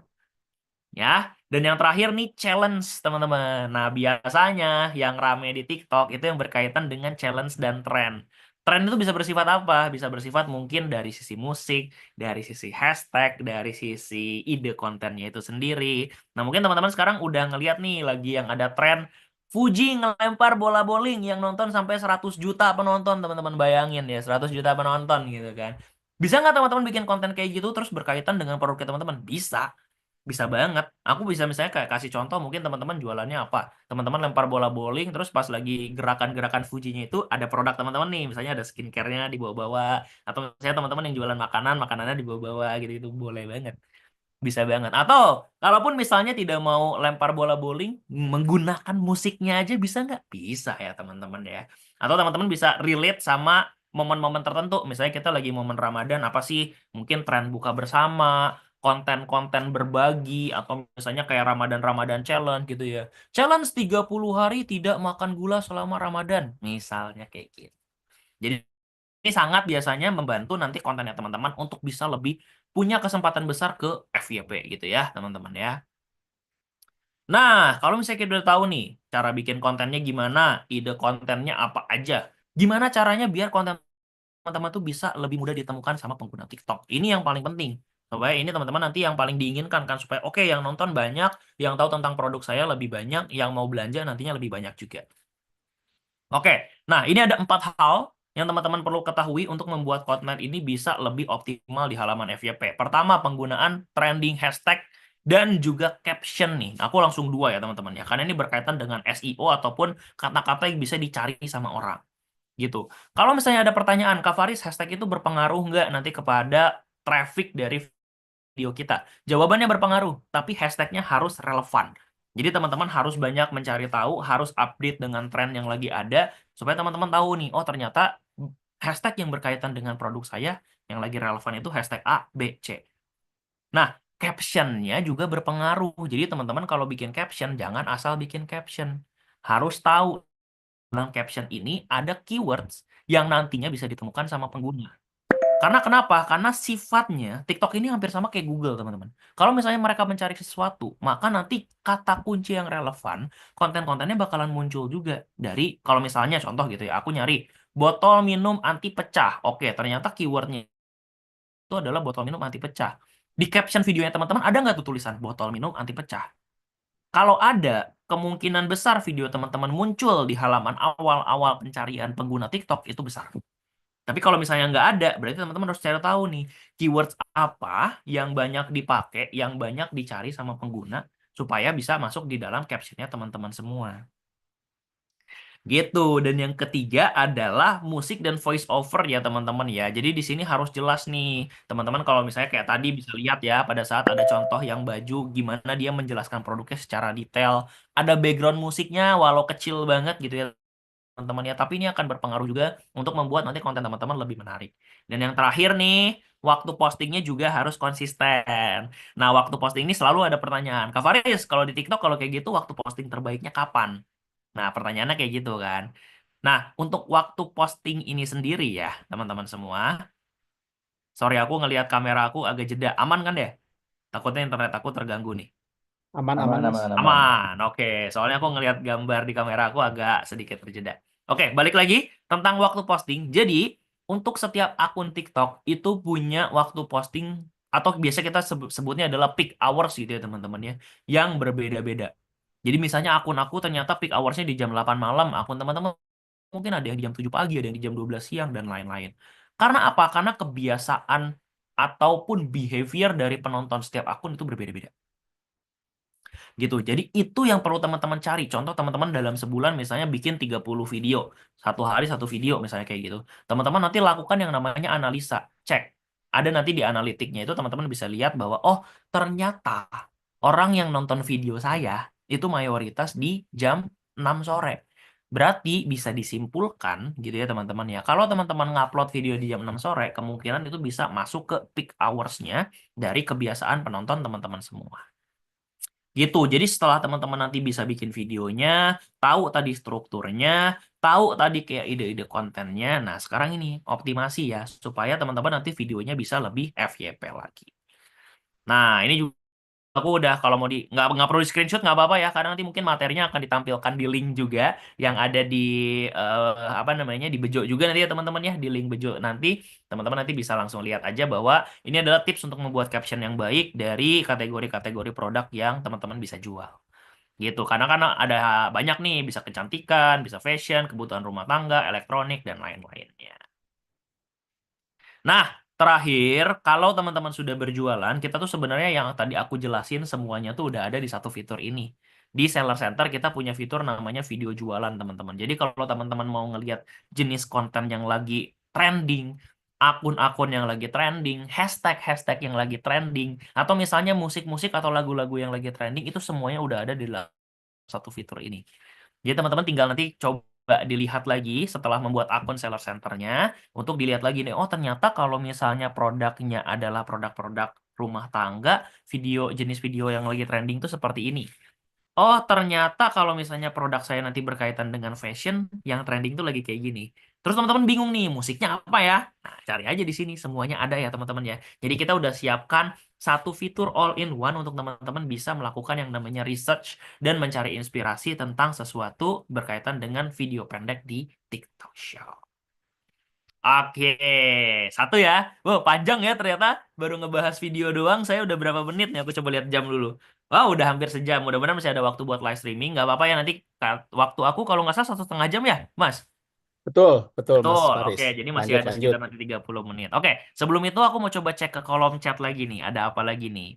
S4: Ya, dan yang terakhir nih challenge teman-teman. Nah, biasanya yang rame di TikTok itu yang berkaitan dengan challenge dan tren. Tren itu bisa bersifat apa? Bisa bersifat mungkin dari sisi musik, dari sisi hashtag, dari sisi ide kontennya itu sendiri. Nah, mungkin teman-teman sekarang udah ngeliat nih lagi yang ada tren Fuji ngelempar bola bowling yang nonton sampai 100 juta penonton, teman-teman bayangin ya, 100 juta penonton gitu kan. Bisa nggak teman-teman bikin konten kayak gitu terus berkaitan dengan produknya teman-teman? Bisa. Bisa banget. Aku bisa misalnya kayak kasih contoh, mungkin teman-teman jualannya apa. Teman-teman lempar bola bowling, terus pas lagi gerakan-gerakan Fujinya itu ada produk teman-teman nih. Misalnya ada skincare-nya di bawah-bawah. Atau misalnya teman-teman yang jualan makanan, makanannya di bawah-bawah gitu. Itu boleh banget. Bisa banget. Atau, kalaupun misalnya tidak mau lempar bola bowling, menggunakan musiknya aja bisa nggak? Bisa ya teman-teman ya. Atau teman-teman bisa relate sama momen-momen tertentu. Misalnya kita lagi momen Ramadan, apa sih? Mungkin tren buka bersama, konten-konten berbagi atau misalnya kayak Ramadan challenge gitu ya. Challenge 30 hari tidak makan gula selama Ramadan, misalnya kayak gitu. Jadi ini sangat biasanya membantu nanti kontennya teman-teman untuk bisa lebih punya kesempatan besar ke FYP gitu ya, teman-teman ya. Nah, kalau misalnya kita udah tahu nih, cara bikin kontennya gimana, ide kontennya apa aja, gimana caranya biar konten teman-teman tuh bisa lebih mudah ditemukan sama pengguna TikTok. Ini yang paling penting. Supaya ini teman-teman nanti yang paling diinginkan kan, supaya oke yang nonton banyak, yang tahu tentang produk saya lebih banyak, yang mau belanja nantinya lebih banyak juga. Oke, nah ini ada 4 hal yang teman-teman perlu ketahui untuk membuat konten ini bisa lebih optimal di halaman FYP. Pertama, penggunaan trending hashtag dan juga caption nih. Aku langsung 2 ya teman-teman ya, karena ini berkaitan dengan SEO ataupun kata-kata yang bisa dicari sama orang. Gitu. Kalau misalnya ada pertanyaan, Kak Faris, hashtag itu berpengaruh nggak nanti kepada traffic dari video kita? Jawabannya berpengaruh, tapi hashtagnya harus relevan. Jadi teman-teman harus banyak mencari tahu, harus update dengan tren yang lagi ada, supaya teman-teman tahu nih, oh ternyata hashtag yang berkaitan dengan produk saya, yang lagi relevan itu hashtag A, B, C. Nah, captionnya juga berpengaruh. Jadi teman-teman kalau bikin caption, jangan asal bikin caption. Harus tahu dalam caption ini ada keywords yang nantinya bisa ditemukan sama pengguna. Karena kenapa? Karena sifatnya TikTok ini hampir sama kayak Google, teman-teman. Kalau misalnya mereka mencari sesuatu, maka nanti kata kunci yang relevan, konten-kontennya bakalan muncul juga dari, kalau misalnya contoh gitu ya, aku nyari botol minum anti pecah. Oke, ternyata keywordnya itu adalah botol minum anti pecah. Di caption videonya teman-teman ada nggak tuh tulisan botol minum anti pecah? Kalau ada, kemungkinan besar video teman-teman muncul di halaman awal-awal pencarian pengguna TikTok itu besar. Tapi kalau misalnya nggak ada, berarti teman-teman harus cari tahu nih, keywords apa yang banyak dipakai, yang banyak dicari sama pengguna, supaya bisa masuk di dalam captionnya teman-teman semua. Gitu. Dan yang ketiga adalah musik dan voice over ya teman-teman ya. Jadi di sini harus jelas nih. Teman-teman kalau misalnya kayak tadi bisa lihat ya pada saat ada contoh yang baju gimana dia menjelaskan produknya secara detail. Ada background musiknya walau kecil banget gitu ya teman-teman ya. Tapi ini akan berpengaruh juga untuk membuat nanti konten teman-teman lebih menarik. Dan yang terakhir nih, waktu postingnya juga harus konsisten. Nah, waktu posting ini selalu ada pertanyaan. Kak Faris, kalau di TikTok kalau kayak gitu waktu posting terbaiknya kapan? Nah, pertanyaannya kayak gitu kan. Nah, untuk waktu posting ini sendiri ya, teman-teman semua. Sorry, aku ngelihat kamera aku agak jeda. Aman kan deh? Takutnya internet aku terganggu nih.
S1: Aman-aman, Mas.
S4: Aman, oke. Soalnya aku ngelihat gambar di kamera aku agak sedikit terjeda. Oke, balik lagi tentang waktu posting. Jadi, untuk setiap akun TikTok itu punya waktu posting atau biasa kita sebutnya adalah peak hours gitu ya teman-teman ya, yang berbeda-beda. Jadi misalnya akun aku ternyata peak hours-nya di jam 8 malam, akun teman-teman mungkin ada yang di jam 7 pagi, ada yang di jam 12 siang, dan lain-lain. Karena apa? Karena kebiasaan ataupun behavior dari penonton setiap akun itu berbeda-beda. Gitu. Jadi itu yang perlu teman-teman cari. Contoh teman-teman dalam sebulan misalnya bikin 30 video. Satu hari satu video misalnya kayak gitu. Teman-teman nanti lakukan yang namanya analisa. Cek. Ada nanti di analitiknya itu teman-teman bisa lihat bahwa oh ternyata orang yang nonton video saya itu mayoritas di jam 6 sore. Berarti bisa disimpulkan gitu ya teman-teman ya. Kalau teman-teman ngupload video di jam 6 sore, kemungkinan itu bisa masuk ke peak hours-nya dari kebiasaan penonton teman-teman semua. Gitu. Jadi setelah teman-teman nanti bisa bikin videonya, tahu tadi strukturnya, tahu tadi kayak ide-ide kontennya. Nah, sekarang ini optimasi ya supaya teman-teman nanti videonya bisa lebih FYP lagi. Nah, ini juga aku udah kalau mau nggak perlu di screenshot nggak apa-apa ya karena nanti mungkin materinya akan ditampilkan di link juga yang ada di apa namanya di Bejo juga nanti ya teman-teman ya di link Bejo nanti teman-teman nanti bisa langsung lihat aja bahwa ini adalah tips untuk membuat caption yang baik dari kategori-kategori produk yang teman-teman bisa jual gitu karena ada banyak nih bisa kecantikan bisa fashion kebutuhan rumah tangga elektronik dan lain-lainnya. Nah, terakhir, kalau teman-teman sudah berjualan, kita tuh sebenarnya yang tadi aku jelasin semuanya tuh udah ada di satu fitur ini. Di Seller Center kita punya fitur namanya video jualan, teman-teman. Jadi kalau teman-teman mau ngelihat jenis konten yang lagi trending, akun-akun yang lagi trending, hashtag-hashtag yang lagi trending, atau misalnya musik-musik atau lagu-lagu yang lagi trending, itu semuanya udah ada di dalam satu fitur ini. Jadi teman-teman tinggal nanti coba dilihat lagi setelah membuat akun Seller Center-nya untuk dilihat lagi nih, oh ternyata kalau misalnya produknya adalah produk-produk rumah tangga, jenis video yang lagi trending tuh seperti ini. Oh, ternyata kalau misalnya produk saya nanti berkaitan dengan fashion, yang trending tuh lagi kayak gini. Terus teman-teman bingung nih, musiknya apa ya? Nah, cari aja di sini, semuanya ada ya teman-teman ya. Jadi kita udah siapkan satu fitur all-in-one untuk teman-teman bisa melakukan yang namanya research dan mencari inspirasi tentang sesuatu berkaitan dengan video pendek di TikTok Shop. Oke, satu ya. Wow, panjang ya ternyata. Baru ngebahas video doang, saya udah berapa menit nih? Aku coba lihat jam dulu. Wow, udah hampir sejam. Mudah-mudahan masih ada waktu buat live streaming. Nggak apa-apa ya nanti waktu aku kalau nggak salah 1,5 jam ya, Mas?
S1: Betul, betul Mas
S4: Betul,
S1: Faris.
S4: oke. Jadi masih
S1: Lanjut,
S4: ada
S1: lanjut.
S4: sekitar nanti 30 menit. Oke, sebelum itu aku mau coba cek ke kolom chat lagi nih. Ada apa lagi nih?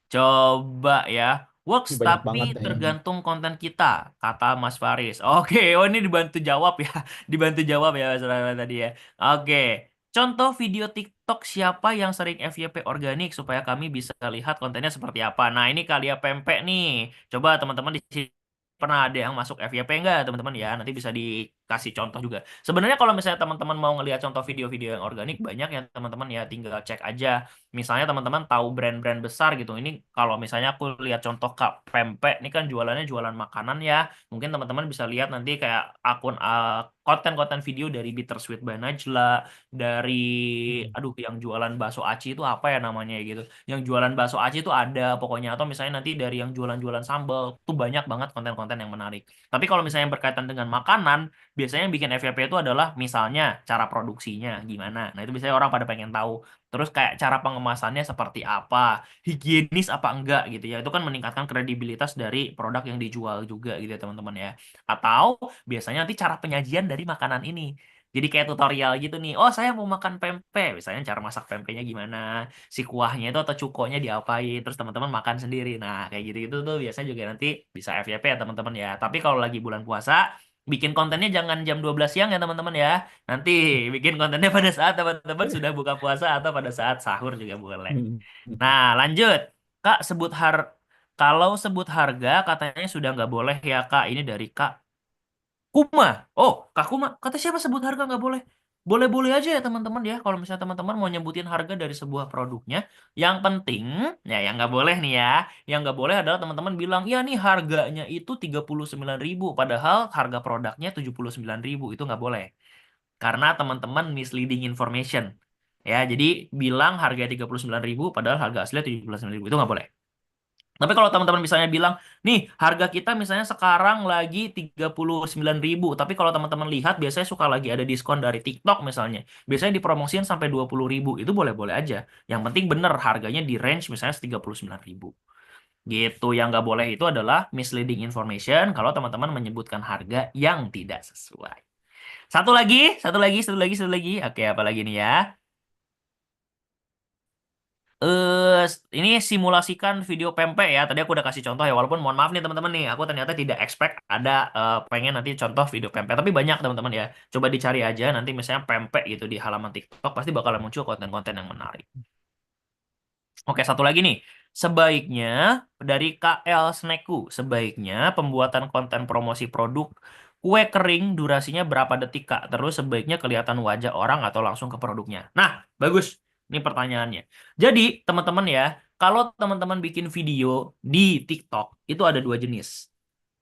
S4: Coba ya. Works
S1: Banyak banget
S4: tapi
S1: ya.
S4: tergantung konten kita, kata Mas Faris. Oke, oh ini dibantu jawab ya. Dibantu jawab ya Mas Faris tadi ya. Oke. Contoh video TikTok siapa yang sering FYP organik supaya kami bisa lihat kontennya seperti apa. Nah, ini Kalia Pempek nih. Coba teman-teman di sini pernah ada yang masuk FYP enggak, teman-teman ya? Nanti bisa dikasih contoh juga. Sebenarnya kalau misalnya teman-teman mau ngelihat contoh video-video yang organik banyak ya teman-teman ya, tinggal cek aja. Misalnya teman-teman tahu brand-brand besar gitu. Ini kalau misalnya aku lihat contoh Kak Pempek, ini kan jualannya jualan makanan ya. Mungkin teman-teman bisa lihat nanti kayak akun konten-konten video dari Bittersweet by Najla, dari yang jualan bakso aci itu apa ya namanya ya gitu. Yang jualan bakso aci itu ada pokoknya, atau misalnya nanti dari yang jualan-jualan sambal. Tuh banyak banget konten-konten yang menarik. Tapi kalau misalnya yang berkaitan dengan makanan, biasanya yang bikin FYP itu adalah misalnya cara produksinya gimana. Nah, itu biasanya orang pada pengen tahu. Terus kayak cara pengemasannya seperti apa, higienis apa enggak gitu ya. Itu kan meningkatkan kredibilitas dari produk yang dijual juga gitu ya teman-teman ya. Atau biasanya nanti cara penyajian dari makanan ini. Jadi kayak tutorial gitu nih. Oh, saya mau makan pempek. Misalnya cara masak pempeknya gimana, si kuahnya itu atau cukonya diapain, terus teman-teman makan sendiri. Nah, kayak gitu-gitu tuh biasanya juga nanti bisa FYP ya teman-teman ya. Tapi kalau lagi bulan puasa, bikin kontennya jangan jam 12 siang ya teman-teman ya. Nanti bikin kontennya pada saat teman-teman sudah buka puasa atau pada saat sahur juga boleh. Nah, lanjut. Kak, kalau sebut harga katanya sudah nggak boleh ya, Kak. Ini dari Kak Kuma. Oh, Kak Kuma. Kata siapa sebut harga nggak boleh? Boleh-boleh aja ya teman-teman ya. Kalau misalnya teman-teman mau nyebutin harga dari sebuah produknya. Yang penting, ya yang nggak boleh nih ya. Yang nggak boleh adalah teman-teman bilang, ya nih harganya itu 39.000. Padahal harga produknya 79.000. Itu nggak boleh. Karena teman-teman misleading information. Ya, jadi bilang harga 39.000 padahal harga aslinya 79.000 itu nggak boleh. Tapi kalau teman-teman misalnya bilang, nih harga kita misalnya sekarang lagi 39.000, tapi kalau teman-teman lihat biasanya suka lagi ada diskon dari TikTok misalnya. Biasanya dipromosiin sampai 20.000, itu boleh-boleh aja. Yang penting bener harganya di range misalnya 39.000. Gitu, yang nggak boleh itu adalah misleading information kalau teman-teman menyebutkan harga yang tidak sesuai. Satu lagi, satu lagi, satu lagi, satu lagi. Oke, apa lagi nih ya? Ini simulasikan video pempek ya. Tadi aku udah kasih contoh ya. Walaupun mohon maaf nih teman-teman nih, aku ternyata tidak expect ada pengen nanti contoh video pempek. Tapi banyak teman-teman ya. Coba dicari aja nanti misalnya pempek gitu di halaman TikTok pasti bakalan muncul konten-konten yang menarik. Oke, satu lagi nih. Sebaiknya dari KL Snackku, sebaiknya pembuatan konten promosi produk kue kering durasinya berapa detik, Kak? Terus sebaiknya kelihatan wajah orang atau langsung ke produknya. Nah, bagus. Ini pertanyaannya. Jadi, teman-teman ya, kalau teman-teman bikin video di TikTok, itu ada dua jenis.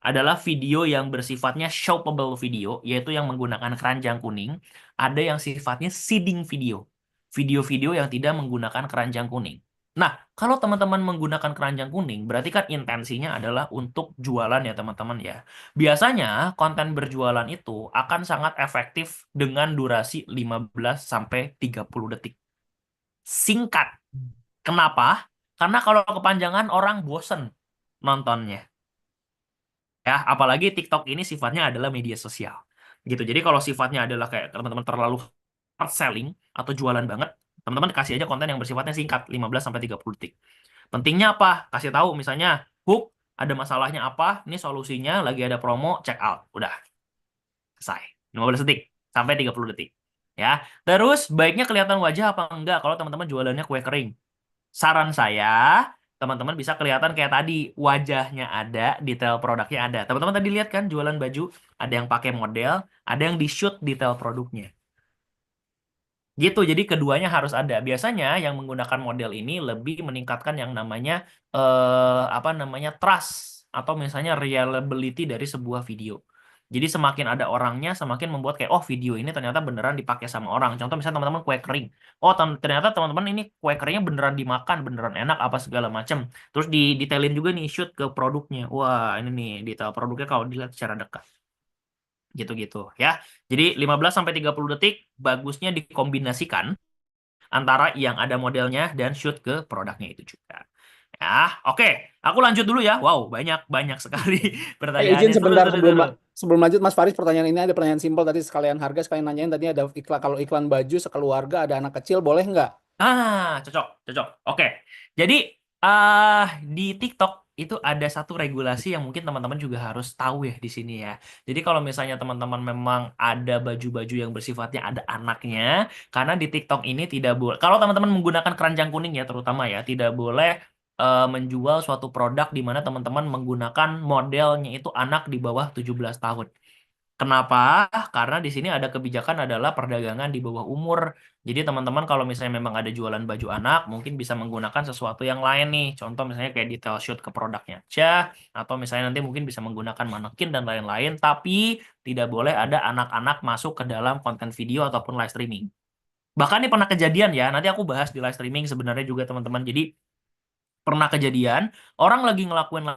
S4: Adalah video yang bersifatnya shoppable video, yaitu yang menggunakan keranjang kuning. Ada yang sifatnya seeding video. Video-video yang tidak menggunakan keranjang kuning. Nah, kalau teman-teman menggunakan keranjang kuning, berarti kan intensinya adalah untuk jualan ya teman-teman ya. Biasanya konten berjualan itu akan sangat efektif dengan durasi 15-30 detik. Singkat. Kenapa? Karena kalau kepanjangan orang bosen nontonnya. Ya, apalagi TikTok ini sifatnya adalah media sosial. Gitu. Jadi kalau sifatnya adalah kayak teman-teman terlalu hard selling atau jualan banget, teman-teman kasih aja konten yang bersifatnya singkat, 15-30 detik. Pentingnya apa? Kasih tahu misalnya hook, ada masalahnya apa, ini solusinya, lagi ada promo, check out. Udah. Selesai. 15 detik sampai 30 detik. Ya. Terus baiknya kelihatan wajah apa enggak kalau teman-teman jualannya kue kering. Saran saya, teman-teman bisa kelihatan kayak tadi, wajahnya ada, detail produknya ada. Teman-teman tadi lihat kan jualan baju, ada yang pakai model, ada yang di-shoot detail produknya. Gitu, jadi keduanya harus ada. Biasanya yang menggunakan model ini lebih meningkatkan yang namanya apa namanya trust atau misalnya reliability dari sebuah video. Jadi semakin ada orangnya, semakin membuat kayak oh video ini ternyata beneran dipakai sama orang. Contoh misalnya teman-teman kue kering. Oh ternyata teman-teman ini kue keringnya beneran dimakan, beneran enak apa segala macam. Terus detailin juga nih shoot ke produknya. Wah ini nih detail produknya kalau dilihat secara dekat. Gitu-gitu ya. Jadi 15 sampai 30 detik bagusnya dikombinasikan antara yang ada modelnya dan shoot ke produknya itu juga. Ya, oke. Aku lanjut dulu ya. Wow, banyak sekali
S1: izin
S4: pertanyaannya.
S1: sebentar
S4: Seru.
S1: sebelum lanjut Mas Faris, pertanyaan ini ada pertanyaan simpel tadi, sekalian harga, sekalian nanyain tadi ada iklan, kalau iklan baju sekeluarga ada anak kecil boleh nggak?
S4: Cocok. Oke. Jadi di TikTok itu ada satu regulasi yang mungkin teman-teman juga harus tahu ya di sini ya. Jadi kalau misalnya teman-teman memang ada baju-baju yang bersifatnya ada anaknya, karena di TikTok ini tidak boleh. Kalau teman-teman menggunakan keranjang kuning ya terutama ya, tidak boleh menjual suatu produk di mana teman-teman menggunakan modelnya itu anak di bawah 17 tahun. Kenapa? Karena di sini ada kebijakan adalah perdagangan di bawah umur. Jadi teman-teman kalau misalnya memang ada jualan baju anak, mungkin bisa menggunakan sesuatu yang lain nih. Contoh misalnya kayak detail shoot ke produknya aja, atau misalnya nanti mungkin bisa menggunakan manekin dan lain-lain, tapi tidak boleh ada anak-anak masuk ke dalam konten video ataupun live streaming. Bahkan ini pernah kejadian ya, nanti aku bahas di live streaming sebenarnya juga teman-teman. Jadi pernah kejadian, orang lagi ngelakuin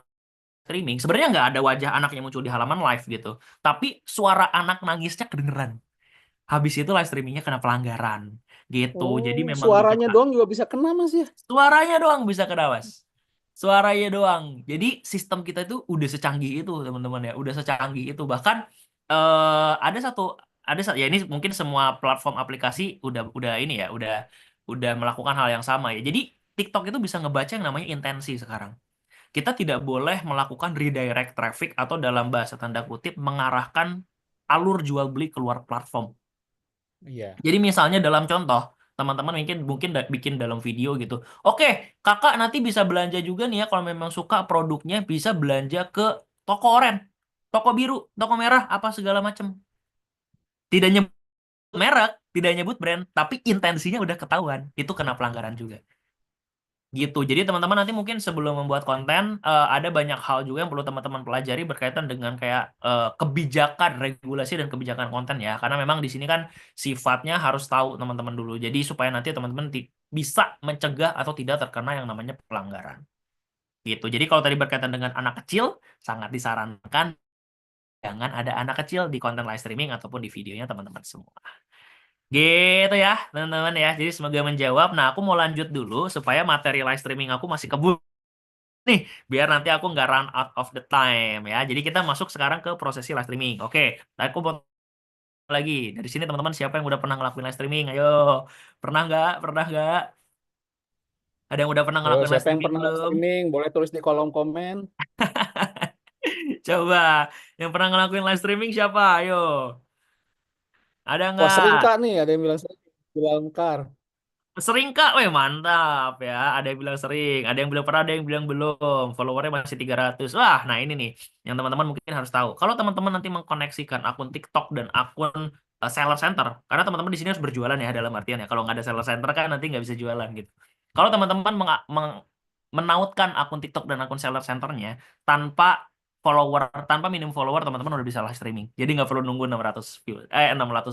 S4: streaming, sebenarnya nggak ada wajah anaknya muncul di halaman live gitu. Tapi suara anak nangisnya kedengeran. Habis itu live streamingnya kena pelanggaran. Gitu. Jadi memang
S1: Suaranya
S4: kita
S1: doang juga bisa kena Mas ya?
S4: suaranya doang bisa kena, Mas. Suaranya doang. Jadi sistem kita itu udah secanggih itu, teman-teman ya. Udah secanggih itu. Bahkan ada satu ya ini mungkin semua platform aplikasi udah ini ya, udah melakukan hal yang sama ya. Jadi TikTok itu bisa ngebaca yang namanya intensi sekarang. Kita tidak boleh melakukan redirect traffic atau dalam bahasa tanda kutip mengarahkan alur jual beli keluar platform.
S1: Iya.
S4: Jadi misalnya dalam contoh, teman-teman mungkin bikin dalam video gitu. Oke, kakak nanti bisa belanja juga nih ya kalau memang suka produknya bisa belanja ke toko oranye, toko biru, toko merah, apa segala macam. Tidak nyebut merek, tidak nyebut brand, tapi intensinya udah ketahuan. Itu kena pelanggaran juga. Gitu. Jadi teman-teman nanti mungkin sebelum membuat konten ada banyak hal juga yang perlu teman-teman pelajari berkaitan dengan kayak kebijakan regulasi dan kebijakan konten ya. Karena memang di sini kan sifatnya harus tahu teman-teman dulu. Jadi supaya nanti teman-teman bisa mencegah atau tidak terkena yang namanya pelanggaran. Gitu. Jadi kalau tadi berkaitan dengan anak kecil sangat disarankan jangan ada anak kecil di konten live streaming ataupun di videonya teman-teman semua. Gitu ya, teman-teman ya. Jadi semoga menjawab. Nah, aku mau lanjut dulu supaya materi live streaming aku masih kebut nih, biar nanti aku nggak run out of the time ya. Jadi kita masuk sekarang ke prosesi live streaming. Oke, nah aku mau lagi. Dari sini teman-teman siapa yang udah pernah ngelakuin live streaming? Ayo, pernah nggak? Pernah nggak? Ada yang udah pernah
S1: Ayo,
S4: ngelakuin live
S1: siapa yang
S4: streaming
S1: pernah live
S4: belum?
S1: streaming boleh tulis di kolom komen.
S4: Coba, yang pernah ngelakuin live streaming siapa? Ayo, ada
S1: Wah, sering
S4: nggak?
S1: Kak nih, ada yang bilang sering. Bilang Kar.
S4: Sering Kak, weh mantap ya. Ada yang bilang sering, ada yang bilang pernah, ada yang bilang belum. Followernya masih 300. Wah, nah ini nih yang teman-teman mungkin harus tahu. Kalau teman-teman nanti mengkoneksikan akun TikTok dan akun seller center, karena teman-teman di sini harus berjualan ya dalam artian ya. Kalau nggak ada seller center kan nanti nggak bisa jualan gitu. Kalau teman-teman menautkan akun TikTok dan akun seller centernya tanpa tanpa minimum follower, teman-teman udah bisa live streaming. Jadi nggak perlu nunggu 600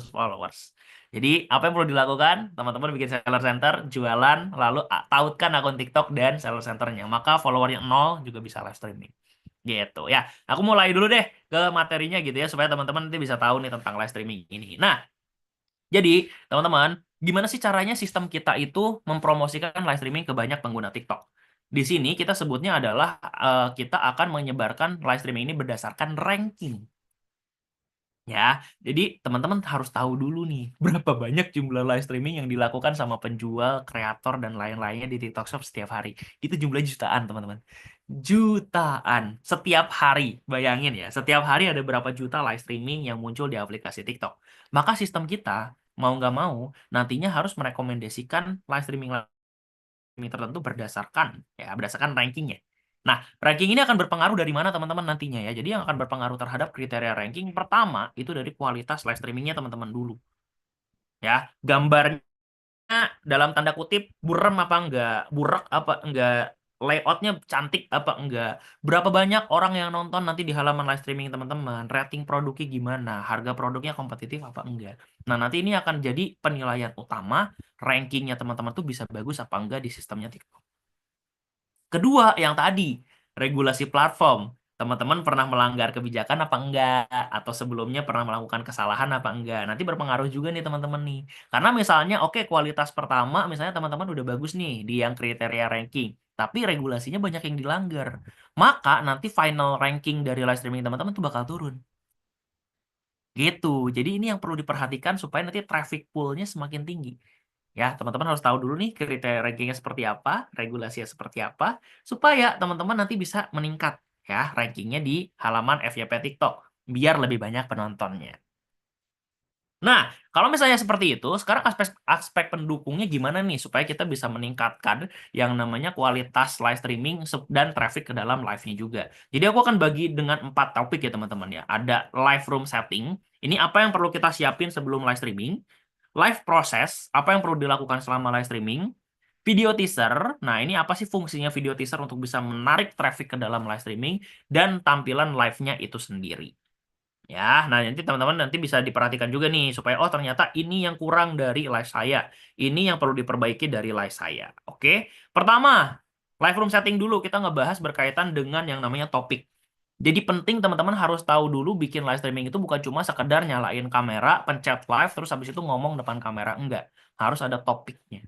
S4: followers. Jadi apa yang perlu dilakukan? Teman-teman bikin seller center, jualan, lalu tautkan akun TikTok dan seller centernya. Maka followernya 0 juga bisa live streaming. Gitu ya. Aku mulai dulu deh ke materinya gitu ya, supaya teman-teman nanti bisa tahu nih tentang live streaming ini. Nah, jadi teman-teman, gimana sih caranya sistem kita itu mempromosikan live streaming ke banyak pengguna TikTok? Di sini kita sebutnya adalah kita akan menyebarkan live streaming ini berdasarkan ranking. Ya, jadi teman-teman harus tahu dulu nih berapa banyak jumlah live streaming yang dilakukan sama penjual, kreator dan lain-lainnya di TikTok Shop setiap hari. Itu jumlahnya jutaan, teman-teman. Jutaan setiap hari. Bayangin ya, setiap hari ada berapa juta live streaming yang muncul di aplikasi TikTok. Maka sistem kita mau nggak mau nantinya harus merekomendasikan live streaming tertentu berdasarkan rankingnya. Nah, ranking ini akan berpengaruh dari mana teman-teman nantinya ya. Jadi yang akan berpengaruh terhadap kriteria ranking pertama itu dari kualitas live streamingnya teman-teman dulu. Ya, gambarnya dalam tanda kutip burem apa enggak, burak apa enggak, layoutnya cantik apa enggak, berapa banyak orang yang nonton nanti di halaman live streaming teman-teman, rating produknya gimana, harga produknya kompetitif apa enggak. Nah, nanti ini akan jadi penilaian utama rankingnya teman-teman tuh bisa bagus apa enggak di sistemnya TikTok. Kedua, yang tadi, regulasi platform. Teman-teman pernah melanggar kebijakan apa enggak? Atau sebelumnya pernah melakukan kesalahan apa enggak? Nanti berpengaruh juga nih teman-teman nih. Karena misalnya, oke, kualitas pertama, misalnya teman-teman udah bagus nih di yang kriteria ranking. Tapi regulasinya banyak yang dilanggar. Maka nanti final ranking dari live streaming teman-teman tuh bakal turun. Gitu. Jadi ini yang perlu diperhatikan supaya nanti traffic pool-nya semakin tinggi. Ya, teman-teman harus tahu dulu nih kriteria rankingnya seperti apa, regulasinya seperti apa, supaya teman-teman nanti bisa meningkat ya rankingnya di halaman FYP TikTok, biar lebih banyak penontonnya. Nah, kalau misalnya seperti itu, sekarang aspek pendukungnya gimana nih supaya kita bisa meningkatkan yang namanya kualitas live streaming dan traffic ke dalam live-nya juga. Jadi aku akan bagi dengan 4 topik ya teman-teman ya. Ada live room setting, ini apa yang perlu kita siapin sebelum live streaming. Live process, apa yang perlu dilakukan selama live streaming. Video teaser, nah ini apa sih fungsinya video teaser untuk bisa menarik traffic ke dalam live streaming. Dan tampilan live-nya itu sendiri. Ya, nah nanti teman-teman nanti bisa diperhatikan juga nih supaya oh ternyata ini yang kurang dari live saya. Ini yang perlu diperbaiki dari live saya. Oke. Pertama, live room setting dulu kita ngebahas berkaitan dengan yang namanya topik. Jadi penting teman-teman harus tahu dulu bikin live streaming itu bukan cuma sekedar nyalain kamera, pencet live terus habis itu ngomong depan kamera, enggak. Harus ada topiknya.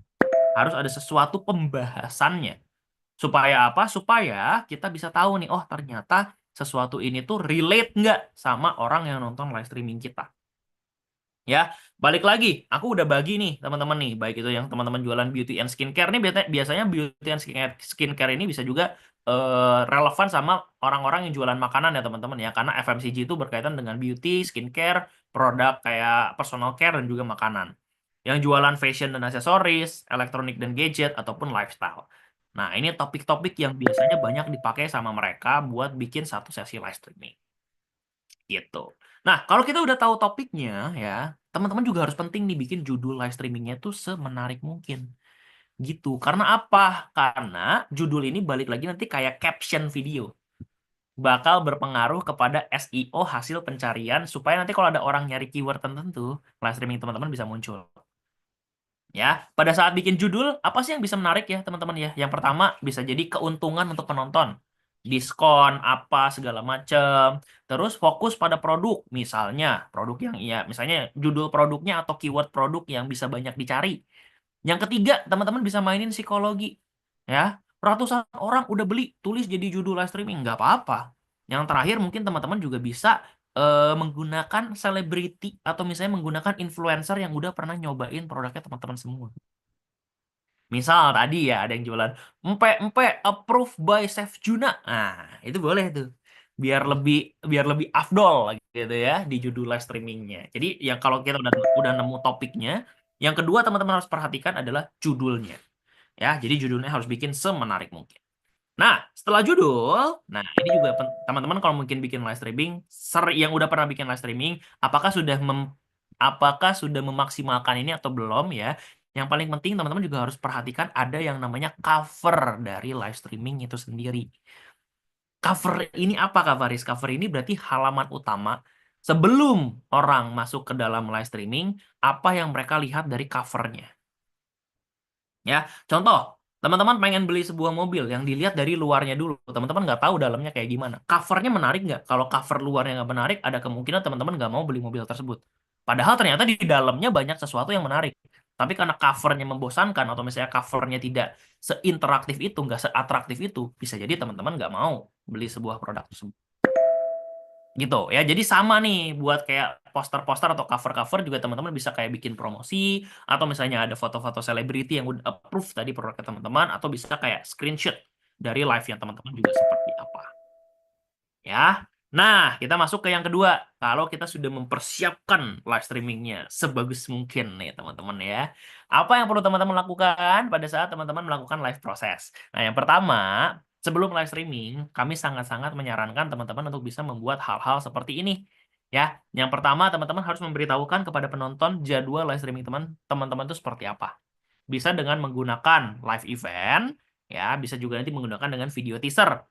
S4: Harus ada sesuatu pembahasannya. Supaya apa? Supaya kita bisa tahu nih, oh ternyata sesuatu ini tuh relate nggak sama orang yang nonton live streaming kita. Ya, balik lagi, aku udah bagi nih teman-teman nih, baik itu yang teman-teman jualan beauty and skincare nih, biasanya beauty and skincare ini bisa juga relevan sama orang-orang yang jualan makanan ya teman-teman ya, karena FMCG itu berkaitan dengan beauty, skincare, produk kayak personal care dan juga makanan. Yang jualan fashion dan aksesoris, elektronik dan gadget ataupun lifestyle. Nah, ini topik-topik yang biasanya banyak dipakai sama mereka buat bikin satu sesi live streaming. Gitu. Nah, kalau kita udah tahu topiknya ya, teman-teman juga harus penting nih bikin judul live streamingnya tuh semenarik mungkin. Gitu. Karena apa? Karena judul ini balik lagi nanti kayak caption video. Bakal berpengaruh kepada SEO hasil pencarian supaya nanti kalau ada orang nyari keyword tertentu, live streaming teman-teman bisa muncul. Ya, pada saat bikin judul, apa sih yang bisa menarik ya teman-teman ya? Yang pertama bisa jadi keuntungan untuk penonton. Diskon, apa, segala macam. Terus fokus pada produk. Misalnya, produk yang misalnya judul produknya atau keyword produk yang bisa banyak dicari. Yang ketiga, teman-teman bisa mainin psikologi. Ya, ratusan orang udah beli, tulis jadi judul live streaming. Nggak apa-apa. Yang terakhir mungkin teman-teman juga bisa menggunakan selebriti atau misalnya menggunakan influencer yang udah pernah nyobain produknya teman-teman semua. Misal tadi ya ada yang jualan empe approved by Chef Juna. Nah, itu boleh tuh. Biar lebih afdol gitu ya di judul live streamingnya. Jadi yang kalau kita udah nemu topiknya, yang kedua teman-teman harus perhatikan adalah judulnya. Ya, jadi judulnya harus bikin semenarik mungkin. Nah, setelah judul, nah ini juga teman-teman kalau mungkin bikin live streaming, yang udah pernah bikin live streaming, apakah sudah memaksimalkan ini atau belum ya? Yang paling penting teman-teman juga harus perhatikan ada yang namanya cover dari live streaming itu sendiri. Cover ini apa Kak Faris? Cover ini berarti halaman utama sebelum orang masuk ke dalam live streaming, apa yang mereka lihat dari covernya. Ya, contoh, teman-teman pengen beli sebuah mobil yang dilihat dari luarnya dulu. Teman-teman nggak tahu dalamnya kayak gimana. Covernya menarik nggak? Kalau cover luarnya nggak menarik, ada kemungkinan teman-teman nggak mau beli mobil tersebut. Padahal ternyata di dalamnya banyak sesuatu yang menarik. Tapi karena covernya membosankan atau misalnya covernya tidak seinteraktif itu, nggak seatraktif itu, bisa jadi teman-teman nggak mau beli sebuah produk tersebut. Gitu ya, jadi sama nih buat kayak poster-poster atau cover-cover juga teman-teman bisa kayak bikin promosi atau misalnya ada foto-foto selebriti yang udah approve tadi produknya teman-teman atau bisa kayak screenshot dari live yang teman-teman juga seperti apa ya. Nah, kita masuk ke yang kedua. Kalau kita sudah mempersiapkan live streamingnya sebagus mungkin nih teman-teman ya, apa yang perlu teman-teman lakukan pada saat teman-teman melakukan live proses? Nah, yang pertama, sebelum live streaming, kami sangat-sangat menyarankan teman-teman untuk bisa membuat hal-hal seperti ini. Ya, yang pertama teman-teman harus memberitahukan kepada penonton jadwal live streaming teman-teman itu seperti apa. Bisa dengan menggunakan live event, ya, bisa juga nanti menggunakan dengan video teaser.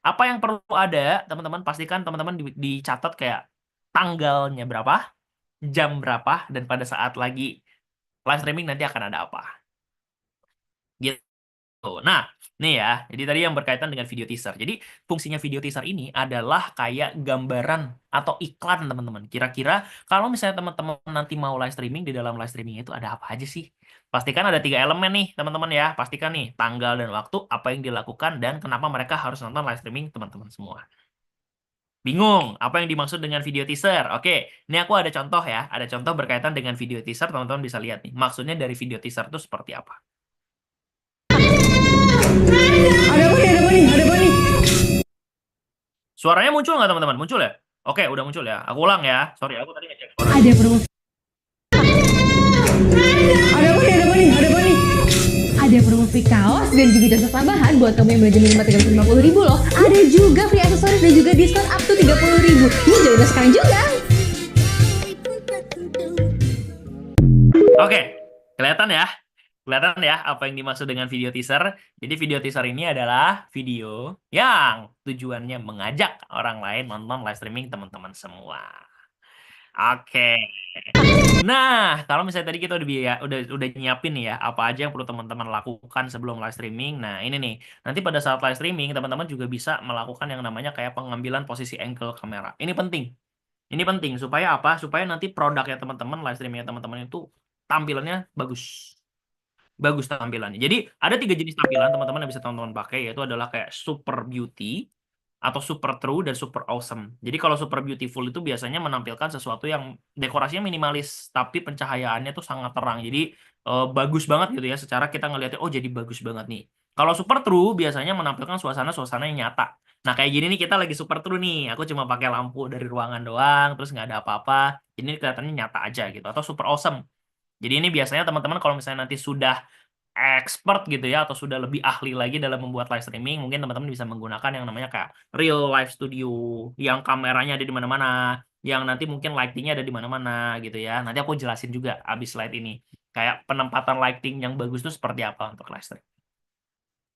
S4: Apa yang perlu ada, teman-teman pastikan teman-teman dicatat kayak tanggalnya berapa, jam berapa, dan pada saat lagi live streaming nanti akan ada apa. Gitu. Nah, nih ya, jadi tadi yang berkaitan dengan video teaser. Jadi fungsinya video teaser ini adalah kayak gambaran atau iklan teman-teman. Kira-kira kalau misalnya teman-teman nanti mau live streaming, di dalam live streaming itu ada apa aja sih? Pastikan ada 3 elemen nih teman-teman ya. Pastikan nih tanggal dan waktu, apa yang dilakukan, dan kenapa mereka harus nonton live streaming teman-teman semua. Bingung apa yang dimaksud dengan video teaser? Oke, ini aku ada contoh ya. Ada contoh berkaitan dengan video teaser, teman-teman bisa lihat nih. Maksudnya dari video teaser itu seperti apa?
S5: Ada apa nih?
S4: Suaranya muncul nggak teman-teman? Muncul ya? Oke, udah muncul ya. Aku ulang ya. Sorry, aku tadi ngecek suara.
S5: Ada promo. Ada apa nih? Ada promo free kaos dan juga jasa tambahan buat kamu yang belanja minimal 350.000 loh. Ada juga free aksesoris dan juga diskon up to 30.000. Yuk join us sekarang juga.
S4: Oke, kelihatan ya? Kelihatan ya apa yang dimaksud dengan video teaser? Jadi video teaser ini adalah video yang tujuannya mengajak orang lain nonton live streaming teman-teman semua. Oke. Nah, kalau misalnya tadi kita udah nyiapin nih ya, apa aja yang perlu teman-teman lakukan sebelum live streaming. Nah, ini nih. Nanti pada saat live streaming, teman-teman juga bisa melakukan yang namanya kayak pengambilan posisi angle kamera. Ini penting. Ini penting supaya apa? Supaya nanti produknya teman-teman, live streamingnya teman-teman itu tampilannya bagus. Bagus tampilannya. Jadi ada 3 jenis tampilan teman-teman yang bisa teman-teman pakai, yaitu adalah kayak super beauty atau super true dan super awesome. Jadi kalau super beautiful itu biasanya menampilkan sesuatu yang dekorasinya minimalis tapi pencahayaannya tuh sangat terang. Jadi bagus banget gitu ya, secara kita ngeliatnya oh jadi bagus banget nih. Kalau super true biasanya menampilkan suasana-suasana yang nyata. Nah kayak gini nih, kita lagi super true nih. Aku cuma pakai lampu dari ruangan doang, terus nggak ada apa-apa. Ini kelihatannya nyata aja gitu. Atau super awesome. Jadi ini biasanya teman-teman kalau misalnya nanti sudah expert gitu ya, atau sudah lebih ahli lagi dalam membuat live streaming, mungkin teman-teman bisa menggunakan yang namanya kayak real live studio, yang kameranya ada di mana-mana, yang nanti mungkin lightingnya ada di mana-mana gitu ya. Nanti aku jelasin juga abis slide ini. Kayak penempatan lighting yang bagus itu seperti apa untuk live streaming.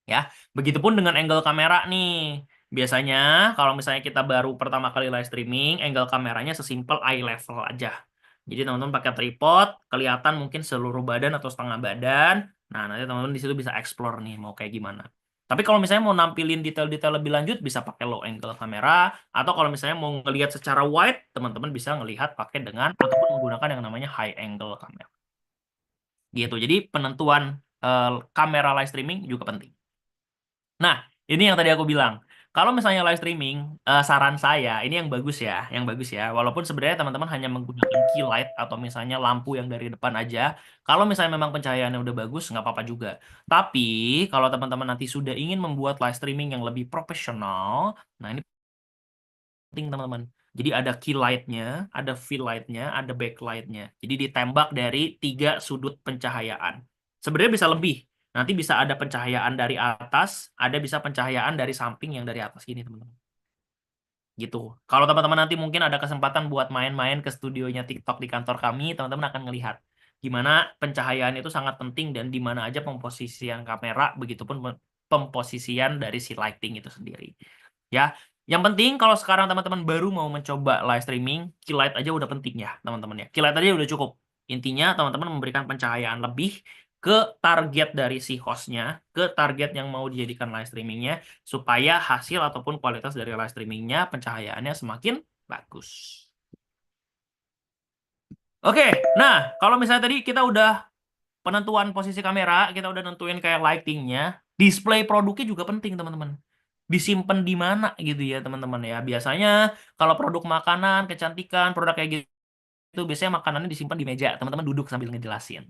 S4: Ya, begitupun dengan angle kamera nih. Biasanya kalau misalnya kita baru pertama kali live streaming, angle kameranya sesimpel eye level aja. Jadi teman-teman pakai tripod, kelihatan mungkin seluruh badan atau setengah badan. Nah, nanti teman-teman di situ bisa explore nih mau kayak gimana. Tapi kalau misalnya mau nampilin detail-detail lebih lanjut, bisa pakai low angle kamera. Atau kalau misalnya mau ngelihat secara wide, teman-teman bisa ngelihat pakai dengan ataupun menggunakan yang namanya high angle kamera. Gitu. Jadi penentuan kamera live streaming juga penting. Nah, ini yang tadi aku bilang. Kalau misalnya live streaming, saran saya, ini yang bagus ya, Walaupun sebenarnya teman-teman hanya menggunakan key light atau misalnya lampu yang dari depan aja. Kalau misalnya memang pencahayaannya udah bagus, nggak apa-apa juga. Tapi, kalau teman-teman nanti sudah ingin membuat live streaming yang lebih profesional, nah ini penting teman-teman. Jadi ada key light-nya, ada fill light-nya, ada backlight-nya. Jadi ditembak dari 3 sudut pencahayaan. Sebenarnya bisa lebih. Nanti bisa ada pencahayaan dari atas, ada bisa pencahayaan dari samping yang dari atas gini, teman-teman. Gitu. Kalau teman-teman nanti mungkin ada kesempatan buat main-main ke studionya TikTok di kantor kami, teman-teman akan melihat gimana pencahayaan itu sangat penting dan di mana aja pemposisian kamera, begitupun pemposisian dari si lighting itu sendiri. Ya, yang penting kalau sekarang teman-teman baru mau mencoba live streaming, key light aja udah penting ya, teman-teman ya. Key light aja udah cukup. Intinya teman-teman memberikan pencahayaan lebih ke target dari si hostnya, ke target yang mau dijadikan live streamingnya, supaya hasil ataupun kualitas dari live streamingnya, pencahayaannya semakin bagus. Oke, nah kalau misalnya tadi kita udah penentuan posisi kamera, kita udah nentuin kayak lightingnya, display produknya juga penting teman-teman. Disimpan di mana gitu ya teman-teman ya. Biasanya kalau produk makanan, kecantikan, produk kayak gitu, biasanya makanannya disimpan di meja, teman-teman duduk sambil ngejelasin.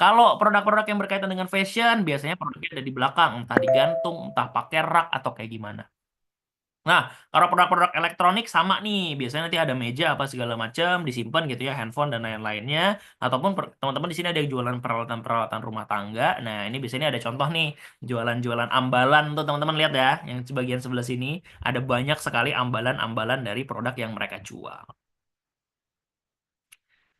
S4: Kalau produk-produk yang berkaitan dengan fashion, biasanya produknya ada di belakang, entah digantung, entah pakai rak, atau kayak gimana. Nah, kalau produk-produk elektronik sama nih, biasanya nanti ada meja apa segala macam disimpan gitu ya, handphone dan lain-lainnya. Ataupun teman-teman di sini ada yang jualan peralatan-peralatan rumah tangga. Nah, ini biasanya ada contoh nih, jualan-jualan ambalan tuh teman-teman lihat ya, yang bagian sebelah sini ada banyak sekali ambalan-ambalan dari produk yang mereka jual.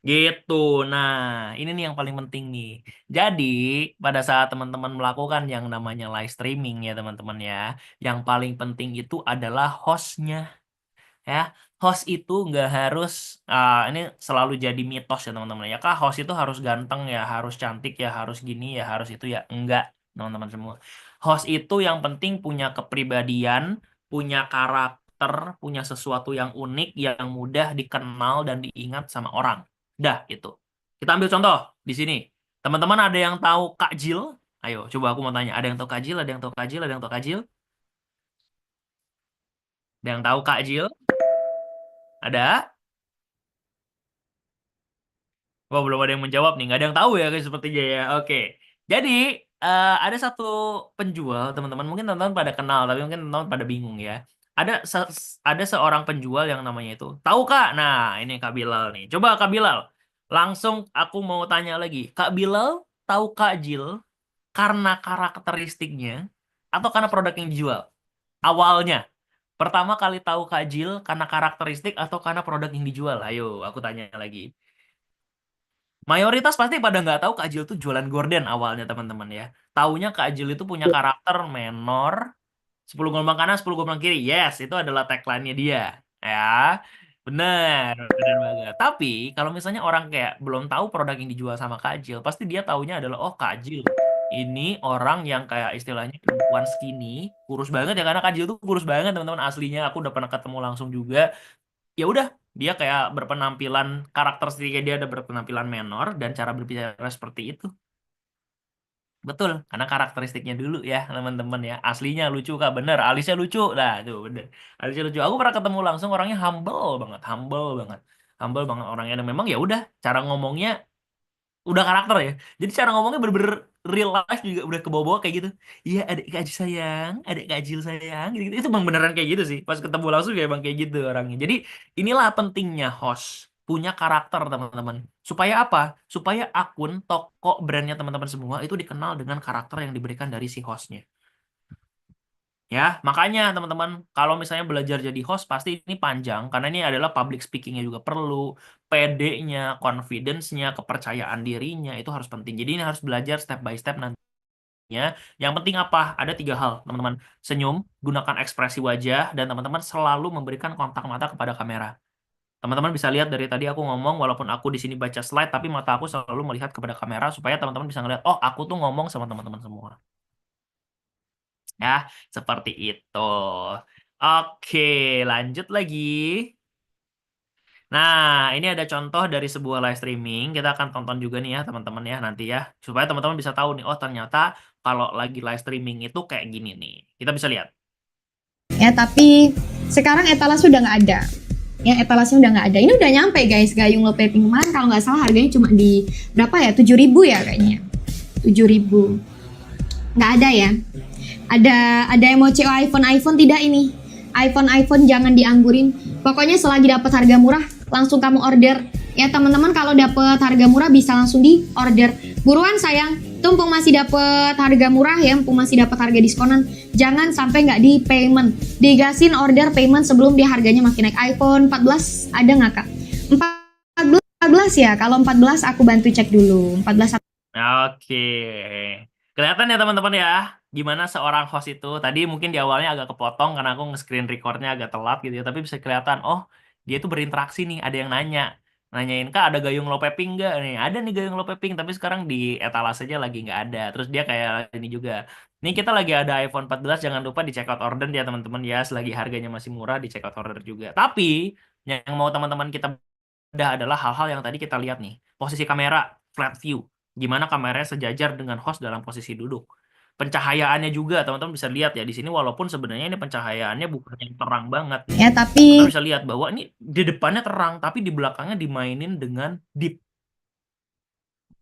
S4: Gitu. Nah, ini nih yang paling penting nih. Jadi, pada saat teman-teman melakukan yang namanya live streaming ya teman-teman ya, yang paling penting itu adalah hostnya ya. Host itu nggak harus, ini selalu jadi mitos ya teman-teman ya. Kah host itu harus ganteng ya, harus cantik ya, harus gini ya, harus itu ya. Enggak, teman-teman semua. Host itu yang penting punya kepribadian, punya karakter, punya sesuatu yang unik, yang mudah dikenal dan diingat sama orang. Dah, itu. Kita ambil contoh di sini. Teman-teman ada yang tahu Kak Jil? Ayo, coba aku mau tanya. Ada yang tahu Kak Jil? Ada yang tahu Kak Jil? Ada yang tahu Kak Jil? Ada yang tahu Kak Jil? Ada? Wah, belum ada yang menjawab nih. Nggak ada yang tahu ya, guys, sepertinya ya. Oke. Jadi, ada satu penjual, teman-teman. Mungkin teman-teman pada kenal, tapi mungkin teman-teman pada bingung ya. Ada seorang penjual yang namanya itu. Tahu, Kak? Nah, ini Kak Bilal nih. Coba, Kak Bilal. Langsung aku mau tanya lagi. Kak Bilal tahu Kak Jil karena karakteristiknya atau karena produk yang dijual? Awalnya. Pertama kali tahu Kak Jil karena karakteristik atau karena produk yang dijual? Ayo, aku tanya lagi. Mayoritas pasti pada nggak tahu Kak Jil tuh jualan gorden awalnya teman-teman ya. Taunya Kak Jil itu punya karakter menor, 10 gelombang kanan, 10 gelombang kiri. Yes, itu adalah tagline-nya dia. Ya, benar, benar banget. Tapi kalau misalnya orang kayak belum tahu produk yang dijual sama Kak Jil, pasti dia taunya adalah oh Kak Jil. Ini orang yang kayak istilahnya perempuan skinny, kurus banget ya karena Kak Jil tuh kurus banget teman-teman aslinya. Aku udah pernah ketemu langsung juga. Ya udah, dia kayak berpenampilan karakteristiknya dia ada berpenampilan menor dan cara berbicara seperti itu. Betul, karena karakteristiknya dulu ya teman-teman ya. Aslinya lucu Kak, bener. Alisnya lucu. Nah, tuh bener. Alisnya lucu. Aku pernah ketemu langsung orangnya humble banget, humble banget. Humble banget orangnya dan memang ya udah cara ngomongnya udah karakter ya. Jadi cara ngomongnya bener-bener real life juga udah kebawa-bawa kayak gitu. Iya, adik Kak Jil sayang, adik Kak Jil sayang gitu, itu emang beneran kayak gitu sih. Pas ketemu langsung ya emang kayak gitu orangnya. Jadi inilah pentingnya host punya karakter teman-teman. Supaya apa? Supaya akun toko brandnya teman-teman semua itu dikenal dengan karakter yang diberikan dari si hostnya. Ya, makanya teman-teman, kalau misalnya belajar jadi host pasti ini panjang karena ini adalah public speakingnya juga perlu, PD-nya, confidence-nya, kepercayaan dirinya itu harus penting. Jadi ini harus belajar step by step nantinya. Yang penting apa? Ada 3 hal, teman-teman. Senyum, gunakan ekspresi wajah, dan teman-teman selalu memberikan kontak mata kepada kamera. Teman-teman bisa lihat dari tadi aku ngomong, walaupun aku di sini baca slide, tapi mata aku selalu melihat kepada kamera supaya teman-teman bisa ngeliat, oh aku tuh ngomong sama teman-teman semua. Ya, seperti itu. Oke, lanjut lagi. Nah, ini ada contoh dari sebuah live streaming. Kita akan tonton juga nih ya, teman-teman ya, nanti ya. Supaya teman-teman bisa tahu nih, oh ternyata kalau lagi live streaming itu kayak gini nih. Kita bisa lihat.
S5: Ya, tapi sekarang etalase udah nggak ada. Ya, etalasenya udah nggak ada. Ini udah nyampe guys, gayung low paving kemarin kalau nggak salah harganya cuma di berapa ya? 7.000 ya kayaknya. 7.000. Nggak ada ya. Ada emoji iPhone tidak ini. iPhone jangan dianggurin. Pokoknya selagi dapat harga murah langsung kamu order. Ya teman-teman, kalau dapat harga murah bisa langsung di order. Buruan sayang, mumpung masih dapat harga murah ya, mumpung masih dapat harga diskonan. Jangan sampai nggak di payment. Digasin order payment sebelum dia harganya makin naik. iPhone 14 ada nggak Kak? 14 ya. Kalau 14 aku bantu cek dulu. 14.
S4: Oke. Kelihatan ya teman-teman ya, gimana seorang host itu. Tadi mungkin di awalnya agak kepotong karena aku nge-screen recordnya agak telat gitu ya, tapi bisa kelihatan, oh dia tuh berinteraksi nih, ada yang nanya. Nanyain, Kak ada gayung low paving nggak? Nih, ada nih gayung low paving, tapi sekarang di etalasenya lagi nggak ada. Terus dia kayak ini juga. Nih kita lagi ada iPhone 14, jangan lupa di check out order ya teman-teman ya, selagi harganya masih murah di check out order juga. Tapi, yang mau teman-teman kita bedah adalah hal-hal yang tadi kita lihat nih. Posisi kamera, flat view. Gimana kameranya sejajar dengan host dalam posisi duduk. Pencahayaannya juga teman-teman bisa lihat ya di sini walaupun sebenarnya ini pencahayaannya bukan yang terang banget.
S5: Ya, tapi
S4: Teman-teman bisa lihat bahwa ini di depannya terang tapi di belakangnya dimainin dengan deep.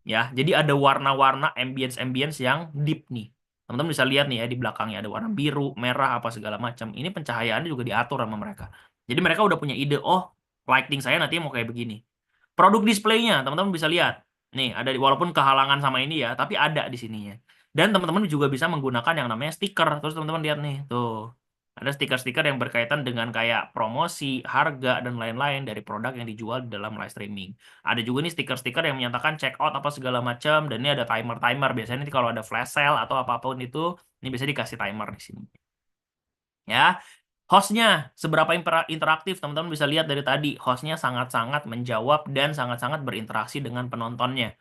S4: Ya, jadi ada warna-warna ambience yang deep nih. Teman-teman bisa lihat nih ya di belakangnya ada warna biru, merah apa segala macam. Ini pencahayaannya juga diatur sama mereka. Jadi mereka udah punya ide, oh lighting saya nanti mau kayak begini. Produk displaynya teman-teman bisa lihat. Nih, ada walaupun kehalangan sama ini ya, tapi ada di sininya. Dan teman-teman juga bisa menggunakan yang namanya stiker. Terus teman-teman lihat nih, tuh. Ada stiker-stiker yang berkaitan dengan kayak promosi, harga, dan lain-lain dari produk yang dijual di dalam live streaming. Ada juga nih stiker-stiker yang menyatakan check out apa segala macam, dan ini ada timer-timer. Biasanya nanti kalau ada flash sale atau apapun itu, ini biasanya dikasih timer di sini. Ya, hostnya seberapa interaktif teman-teman bisa lihat dari tadi. Hostnya sangat-sangat menjawab dan sangat-sangat berinteraksi dengan penontonnya.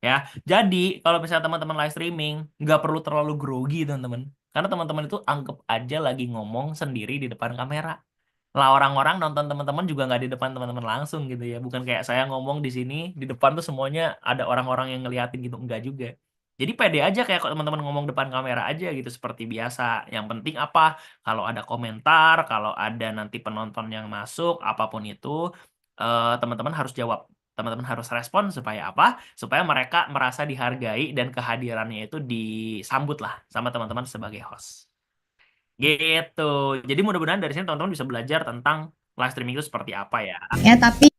S4: Ya, jadi kalau misalnya teman-teman live streaming, nggak perlu terlalu grogi teman-teman. Karena teman-teman itu anggap aja lagi ngomong sendiri di depan kamera. Lah orang-orang nonton teman-teman juga nggak di depan teman-teman langsung gitu ya. Bukan kayak saya ngomong di sini, di depan tuh semuanya ada orang-orang yang ngeliatin gitu. Enggak juga. Jadi pede aja kayak kalau teman-teman ngomong depan kamera aja gitu seperti biasa. Yang penting apa? Kalau ada komentar, kalau ada nanti penonton yang masuk, apapun itu, teman-teman harus jawab. Teman-teman harus respon supaya apa? Supaya mereka merasa dihargai dan kehadirannya itu disambut lah sama teman-teman sebagai host. Gitu. Jadi mudah-mudahan dari sini teman-teman bisa belajar tentang live streaming itu seperti apa ya.
S5: Ya, tapi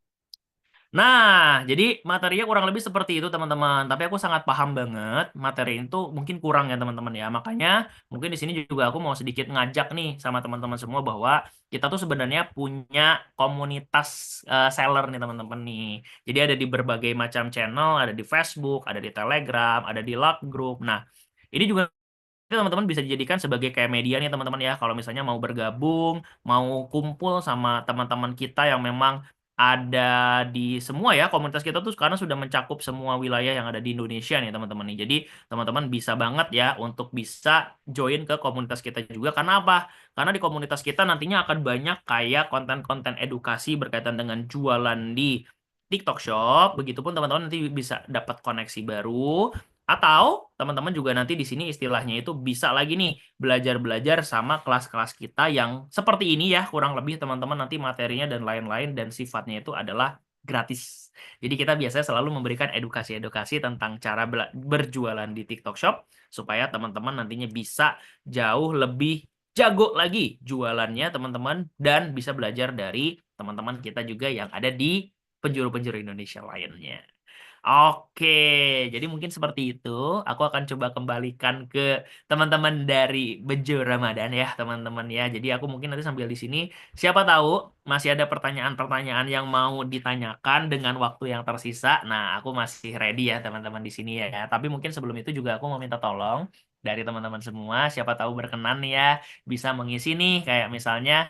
S4: Nah, jadi materinya kurang lebih seperti itu teman-teman. Tapi aku sangat paham banget materi itu mungkin kurang ya teman-teman ya. Makanya mungkin di sini juga aku mau sedikit ngajak nih sama teman-teman semua bahwa kita tuh sebenarnya punya komunitas seller nih teman-teman nih. Jadi ada di berbagai macam channel, ada di Facebook, ada di Telegram, ada di Lag Group. Nah, ini juga teman-teman bisa dijadikan sebagai kayak media nih teman-teman ya. Kalau misalnya mau bergabung, mau kumpul sama teman-teman kita yang memang ada di semua ya komunitas kita tuh karena sudah mencakup semua wilayah yang ada di Indonesia nih teman-teman nih. Jadi teman-teman bisa banget ya untuk bisa join ke komunitas kita juga. Karena apa? Karena di komunitas kita nantinya akan banyak kayak konten-konten edukasi berkaitan dengan jualan di TikTok Shop. Begitupun teman-teman nanti bisa dapat koneksi baru. Atau teman-teman juga nanti di sini istilahnya itu bisa lagi nih belajar-belajar sama kelas-kelas kita yang seperti ini ya kurang lebih teman-teman nanti materinya dan lain-lain dan sifatnya itu adalah gratis. Jadi kita biasanya selalu memberikan edukasi-edukasi tentang cara berjualan di TikTok Shop supaya teman-teman nantinya bisa jauh lebih jago lagi jualannya teman-teman dan bisa belajar dari teman-teman kita juga yang ada di penjuru-penjuru Indonesia lainnya. Oke, jadi mungkin seperti itu. Aku akan coba kembalikan ke teman-teman dari Bejo Ramadan ya, teman-teman ya. Jadi aku mungkin nanti sambil di sini, siapa tahu masih ada pertanyaan-pertanyaan yang mau ditanyakan dengan waktu yang tersisa. Nah, aku masih ready ya teman-teman di sini ya. Tapi mungkin sebelum itu juga aku mau minta tolong dari teman-teman semua, siapa tahu berkenan nih ya, bisa mengisi nih kayak misalnya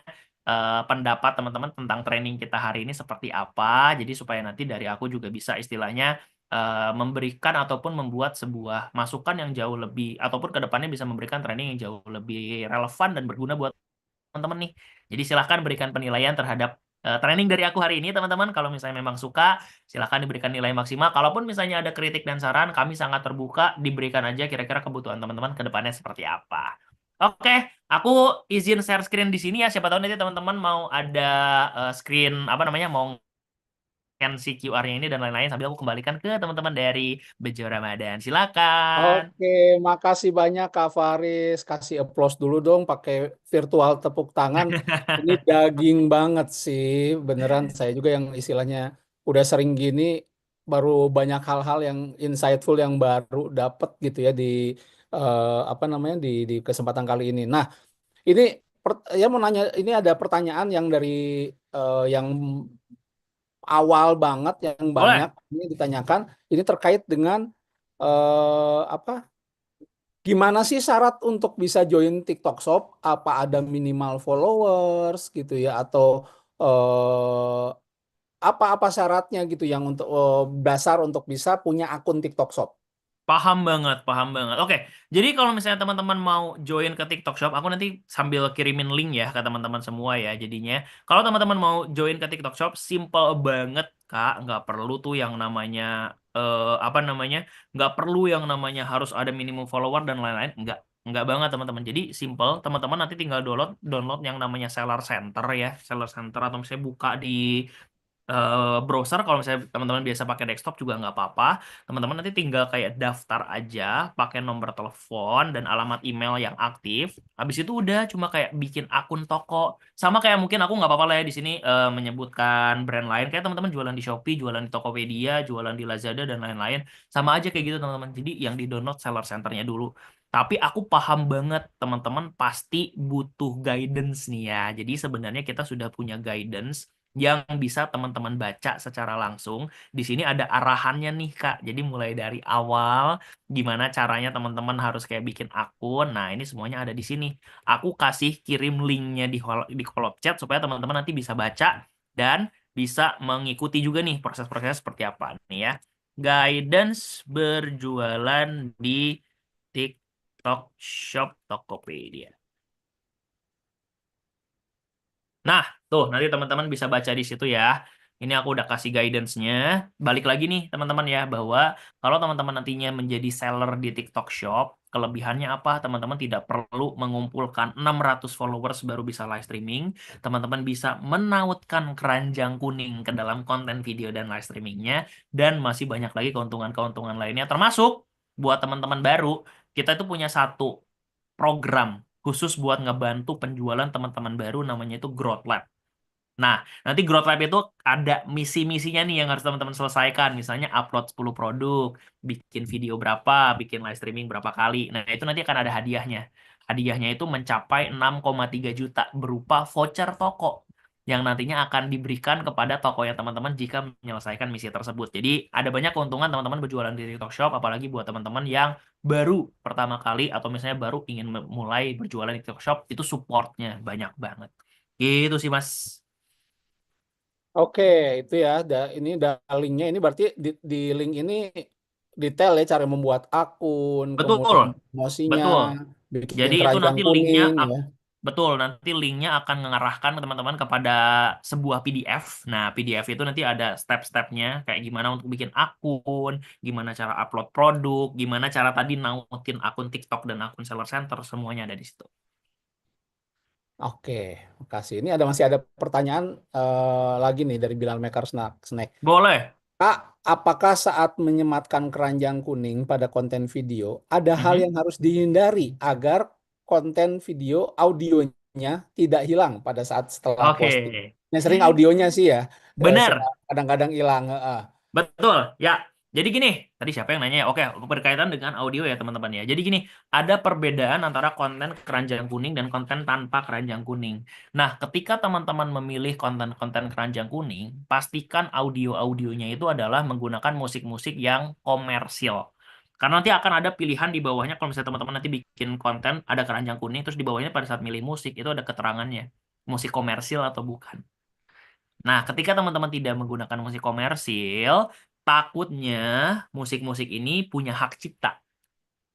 S4: pendapat teman-teman tentang training kita hari ini seperti apa. Jadi supaya nanti dari aku juga bisa istilahnya memberikan ataupun membuat sebuah masukan yang jauh lebih ataupun ke depannya bisa memberikan training yang jauh lebih relevan dan berguna buat teman-teman nih. Jadi silahkan berikan penilaian terhadap training dari aku hari ini teman-teman. Kalau misalnya memang suka, silahkan diberikan nilai maksimal. Kalaupun misalnya ada kritik dan saran, kami sangat terbuka. Diberikan aja kira-kira kebutuhan teman-teman ke depannya seperti apa. Oke, aku izin share screen di sini ya. Siapa tahu nanti teman-teman mau ada screen apa namanya mau scan si QR-nya ini dan lain-lain sambil aku kembalikan ke teman-teman dari Bejo Ramadan. Silakan.
S1: Oke, makasih banyak Kak Faris. Kasih applause dulu dong pakai virtual tepuk tangan. Ini daging banget sih. Beneran saya juga yang istilahnya udah sering gini baru banyak hal-hal yang insightful yang baru dapet gitu ya di apa namanya di kesempatan kali ini. Nah, ini ya mau nanya ini ada pertanyaan yang dari yang awal banget yang
S4: Boleh.
S1: banyak ini ditanyakan ini terkait dengan apa gimana sih syarat untuk bisa join TikTok Shop? Apa ada minimal followers gitu ya atau eh, apa-apa syaratnya gitu yang untuk dasar untuk bisa punya akun TikTok Shop?
S4: Paham banget, paham banget. Oke, jadi kalau misalnya teman-teman mau join ke TikTok Shop, aku nanti sambil kirimin link ya ke teman-teman semua ya jadinya. Kalau teman-teman mau join ke TikTok Shop, simple banget Kak. Nggak perlu tuh yang namanya, apa namanya, nggak perlu yang namanya harus ada minimum follower dan lain-lain. Nggak banget teman-teman. Jadi simple, teman-teman nanti tinggal download yang namanya Seller Center ya. Seller Center atau misalnya buka di browser kalau misalnya teman-teman biasa pakai desktop juga nggak apa-apa. Teman-teman nanti tinggal kayak daftar aja pakai nomor telepon dan alamat email yang aktif. Habis itu udah cuma kayak bikin akun toko. Sama kayak mungkin aku nggak apa-apa lah ya di sini menyebutkan brand lain. Kayak teman-teman jualan di Shopee, jualan di Tokopedia, jualan di Lazada dan lain-lain. Sama aja kayak gitu teman-teman. Jadi yang di download Seller Centernya dulu. Tapi aku paham banget teman-teman pasti butuh guidance nih ya. Jadi sebenarnya kita sudah punya guidance yang bisa teman-teman baca secara langsung. Di sini ada arahannya nih Kak. Jadi mulai dari awal gimana caranya teman-teman harus kayak bikin akun. Nah, ini semuanya ada di sini. Aku kasih kirim linknya di kolom chat supaya teman-teman nanti bisa baca dan bisa mengikuti juga nih proses-prosesnya seperti apa nih ya. Guidance berjualan di TikTok Shop Tokopedia. Nah, tuh nanti teman-teman bisa baca di situ ya. Ini aku udah kasih guidance-nya. Balik lagi nih teman-teman ya, bahwa kalau teman-teman nantinya menjadi seller di TikTok Shop, kelebihannya apa? Teman-teman tidak perlu mengumpulkan 600 followers baru bisa live streaming. Teman-teman bisa menautkan keranjang kuning ke dalam konten video dan live streamingnya. Dan masih banyak lagi keuntungan-keuntungan lainnya. Termasuk buat teman-teman baru, kita itu punya satu program khusus buat ngebantu penjualan teman-teman baru namanya itu Growth Lab. Nah, nanti Growth Lab itu ada misi-misinya nih yang harus teman-teman selesaikan. Misalnya upload 10 produk, bikin video berapa, bikin live streaming berapa kali. Nah, itu nanti akan ada hadiahnya. Hadiahnya itu mencapai 6,3 juta berupa voucher toko yang nantinya akan diberikan kepada toko yang teman-teman jika menyelesaikan misi tersebut. Jadi, ada banyak keuntungan teman-teman berjualan di TikTok Shop, apalagi buat teman-teman yang baru pertama kali atau misalnya baru ingin mulai berjualan di TikTok Shop, itu supportnya banyak banget. Gitu sih, Mas.
S1: Oke, itu ya. Ini linknya ini berarti di link ini detail ya cara membuat akun,
S4: Betul,
S1: kemudian promosinya,
S4: betul.
S1: bikin
S4: Jadi itu
S1: keranjang
S4: nanti linknya,
S1: kuning ya.
S4: betul, nanti linknya akan mengarahkan teman-teman kepada sebuah PDF. Nah, PDF itu nanti ada step-stepnya, kayak gimana untuk bikin akun, gimana cara upload produk, gimana cara tadi nautin akun TikTok dan akun Seller Center, semuanya ada di situ.
S1: Oke, makasih. Ini masih ada pertanyaan lagi nih dari Bilal Maker Snack.
S4: Boleh.
S1: Kak, apakah saat menyematkan keranjang kuning pada konten video, ada hal
S4: Mhm.
S1: yang harus dihindari agar konten video audionya tidak hilang pada saat setelah
S4: Oke.
S1: posting? Yang sering audionya sih ya,
S4: Benar.
S1: kadang-kadang hilang.
S4: Betul, ya. Jadi gini, tadi siapa yang nanya ya? Oke, berkaitan dengan audio ya teman-teman ya. Jadi gini, ada perbedaan antara konten keranjang kuning dan konten tanpa keranjang kuning. Nah, ketika teman-teman memilih konten-konten keranjang kuning, pastikan audio-audionya itu adalah menggunakan musik-musik yang komersil. Karena nanti akan ada pilihan di bawahnya, kalau misalnya teman-teman nanti bikin konten, ada keranjang kuning, terus di bawahnya pada saat milih musik, itu ada keterangannya. Musik komersil atau bukan. Nah, ketika teman-teman tidak menggunakan musik komersil, takutnya musik-musik ini punya hak cipta,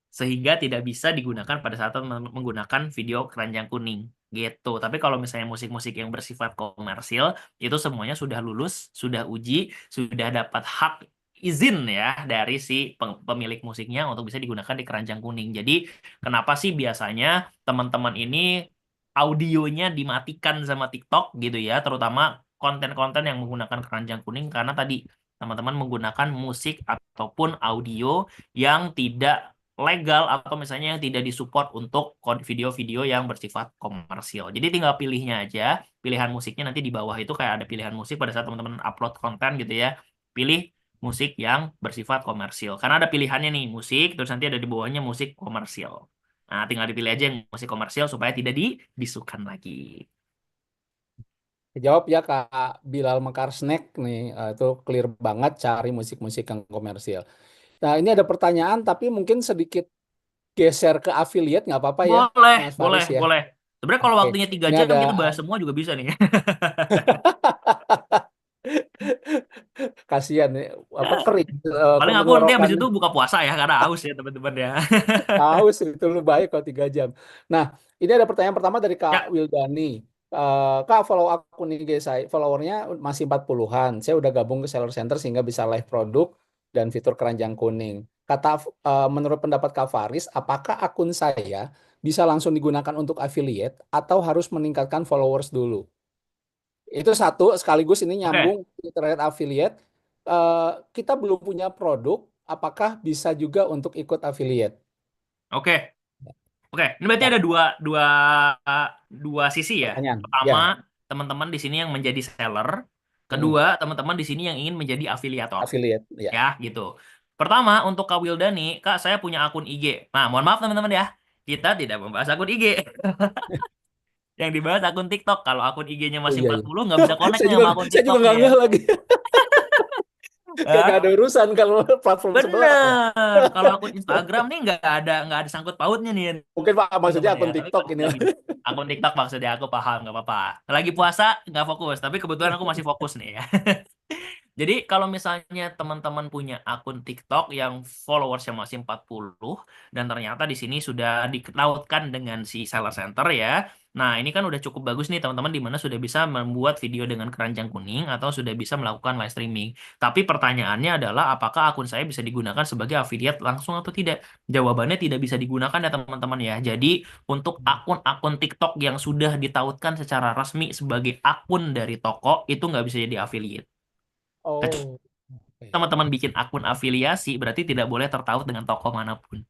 S4: sehingga tidak bisa digunakan pada saat teman-teman menggunakan video keranjang kuning. Gitu. Tapi kalau misalnya musik-musik yang bersifat komersil, itu semuanya sudah lulus, sudah uji, sudah dapat hak izin ya dari si pemilik musiknya untuk bisa digunakan di keranjang kuning. Jadi, kenapa sih biasanya teman-teman ini audionya dimatikan sama TikTok gitu ya, terutama konten-konten yang menggunakan keranjang kuning karena tadi teman-teman menggunakan musik ataupun audio yang tidak legal atau misalnya yang tidak disupport untuk video-video yang bersifat komersil. Jadi tinggal pilihnya aja, pilihan musiknya nanti di bawah itu kayak ada pilihan musik pada saat teman-teman upload konten gitu ya. Pilih musik yang bersifat komersil. Karena ada pilihannya nih, musik, terus nanti ada di bawahnya musik komersil. Nah, tinggal dipilih aja yang musik komersil supaya tidak dibisukan lagi.
S1: Jawab ya Kak Bilal Mekar Snack nih, itu clear banget cari musik-musik yang komersil. Nah, ini ada pertanyaan tapi mungkin sedikit geser ke affiliate nggak apa-apa ya,
S4: Boleh,
S1: Mas
S4: boleh,
S1: Faris ya.
S4: boleh. Sebenarnya kalau
S1: Oke,
S4: waktunya 3
S1: ini
S4: jam
S1: ada
S4: kita bahas semua juga bisa nih.
S1: kasihan ya, apa kering
S4: Paling aku nanti habis
S1: tenggorokan.
S4: itu buka puasa ya karena haus ya teman-teman ya.
S1: Haus itu lu baik kalau 3 jam. Nah, ini ada pertanyaan pertama dari Kak
S4: Ya,
S1: Wildani. Kak, follow akun IG saya, followernya masih 40-an. Saya udah gabung ke Seller Center sehingga bisa live produk dan fitur keranjang kuning. Menurut pendapat Kak Faris, apakah akun saya bisa langsung digunakan untuk affiliate atau harus meningkatkan followers dulu? Itu satu, sekaligus ini
S4: oke,
S1: nyambung terkait affiliate. Kita belum punya produk, apakah bisa juga untuk ikut affiliate?
S4: oke, oke. Ini berarti
S1: Ya,
S4: ada dua, dua, dua sisi ya.
S1: pertanyaan.
S4: Pertama,
S1: Ya,
S4: teman-teman di sini yang menjadi seller.
S1: mm,
S4: Kedua, teman-teman di sini yang ingin menjadi afiliator.
S1: affiliate. Ya.
S4: Ya, gitu. Pertama, untuk Kak Wildani, Kak, saya punya akun IG. Nah, mohon maaf teman-teman ya, kita tidak membahas akun IG. Yang dibahas akun TikTok. Kalau akun IG-nya
S1: Oh
S4: masih
S1: iya, iya.
S4: 40, nggak bisa connect
S1: Saya
S4: nih
S1: juga
S4: sama akun
S1: saya juga nggak
S4: TikToknya.
S1: ngeh lagi. Kayak nggak
S4: Hah?
S1: ada urusan kalau platform sebelah ya.
S4: Bener. Kalau akun Instagram nih nggak ada sangkut pautnya nih
S1: Mungkin Pak maksudnya
S4: teman-teman ya.
S1: akun
S4: Tapi
S1: TikTok
S4: kalau
S1: ini.
S4: lagi akun TikTok maksudnya aku paham, nggak apa-apa. Lagi puasa nggak fokus, tapi kebetulan aku masih fokus nih ya. Jadi kalau misalnya teman-teman punya akun TikTok yang followersnya masih 40 dan ternyata di sini sudah diketautkan dengan si seller center ya. Nah, ini kan udah cukup bagus nih teman-teman di mana sudah bisa membuat video dengan keranjang kuning atau sudah bisa melakukan live streaming. Tapi pertanyaannya adalah apakah akun saya bisa digunakan sebagai affiliate langsung atau tidak? Jawabannya tidak bisa digunakan ya teman-teman ya. Jadi untuk akun-akun TikTok yang sudah ditautkan secara resmi sebagai akun dari toko itu nggak bisa jadi affiliate. Kecuali
S1: Oh, oke.
S4: teman-teman bikin akun afiliasi berarti tidak boleh tertaut dengan toko manapun.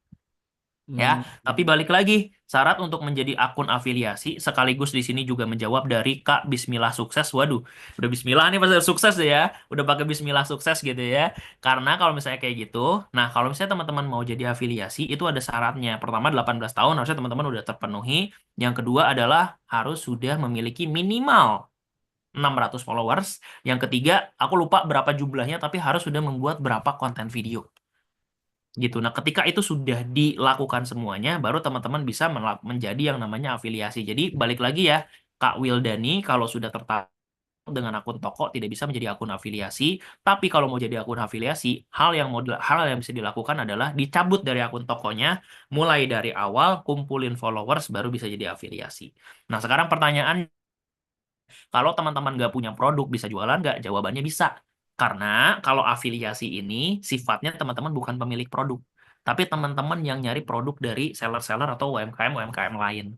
S4: Ya, tapi balik lagi, syarat untuk menjadi akun afiliasi sekaligus di sini juga menjawab dari Kak Bismillah Sukses. Waduh, udah Bismillah nih pasti sukses deh ya. Udah pakai Bismillah Sukses gitu ya. Karena kalau misalnya kayak gitu, nah kalau misalnya teman-teman mau jadi afiliasi itu ada syaratnya. Pertama 18 tahun harusnya teman-teman udah terpenuhi. Yang kedua adalah harus sudah memiliki minimal 600 followers. Yang ketiga, aku lupa berapa jumlahnya tapi harus sudah membuat berapa konten video. Gitu. Nah, ketika itu sudah dilakukan semuanya, baru teman-teman bisa menjadi yang namanya afiliasi. Jadi, balik lagi ya, Kak Wildani, kalau sudah tertarik dengan akun toko, tidak bisa menjadi akun afiliasi. Tapi kalau mau jadi akun afiliasi, hal yang bisa dilakukan adalah dicabut dari akun tokonya, mulai dari awal, kumpulin followers, baru bisa jadi afiliasi. Nah, sekarang pertanyaan, kalau teman-teman nggak punya produk, bisa jualan nggak? Jawabannya bisa. Karena kalau afiliasi ini sifatnya teman-teman bukan pemilik produk, tapi teman-teman yang nyari produk dari seller-seller atau UMKM-UMKM lain.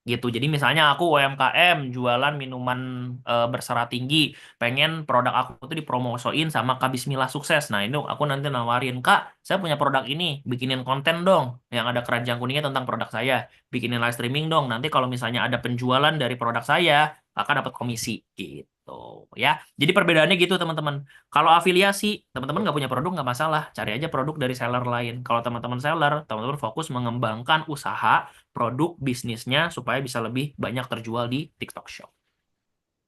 S4: Gitu. Jadi misalnya aku UMKM jualan minuman berserat tinggi, pengen produk aku tuh dipromosoin sama Kak Bismillah Sukses. Nah, ini aku nanti nawarin, "Kak, saya punya produk ini, bikinin konten dong yang ada keranjang kuningnya tentang produk saya. Bikinin live streaming dong. Nanti kalau misalnya ada penjualan dari produk saya, Kakak dapat komisi." Gitu ya. Jadi perbedaannya gitu, teman-teman. Kalau afiliasi, teman-teman nggak punya produk nggak masalah, cari aja produk dari seller lain. Kalau teman-teman seller, teman-teman fokus mengembangkan usaha produk bisnisnya supaya bisa lebih banyak terjual di TikTok Shop.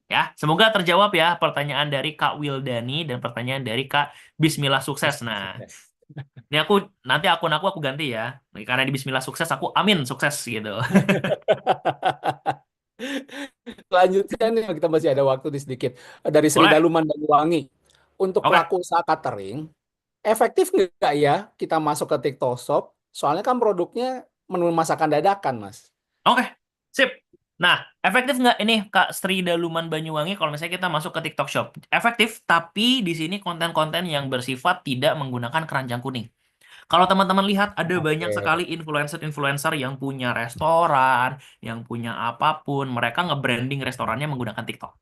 S4: Ya, semoga terjawab ya pertanyaan dari Kak Wildani dan pertanyaan dari Kak Bismillah Sukses. Nah, ini nanti akun aku ganti ya. Karena di Bismillah Sukses aku amin sukses gitu.
S1: Selanjutnya nih kita masih ada waktu di sedikit. Dari Sri
S4: Boleh?
S1: Daluman Banyuwangi. Untuk
S4: Oke.
S1: pelaku usaha catering, efektif nggak ya kita masuk ke TikTok Shop? Soalnya kan produknya menu masakan dadakan, Mas.
S4: Oke, sip. Nah, efektif nggak ini Kak Sri Daluman Banyuwangi kalau misalnya kita masuk ke TikTok Shop? Efektif, tapi di sini konten-konten yang bersifat tidak menggunakan keranjang kuning. Kalau teman-teman lihat ada banyak
S1: Oke.
S4: sekali influencer-influencer yang punya restoran, yang punya apapun, mereka nge-branding restorannya menggunakan TikTok.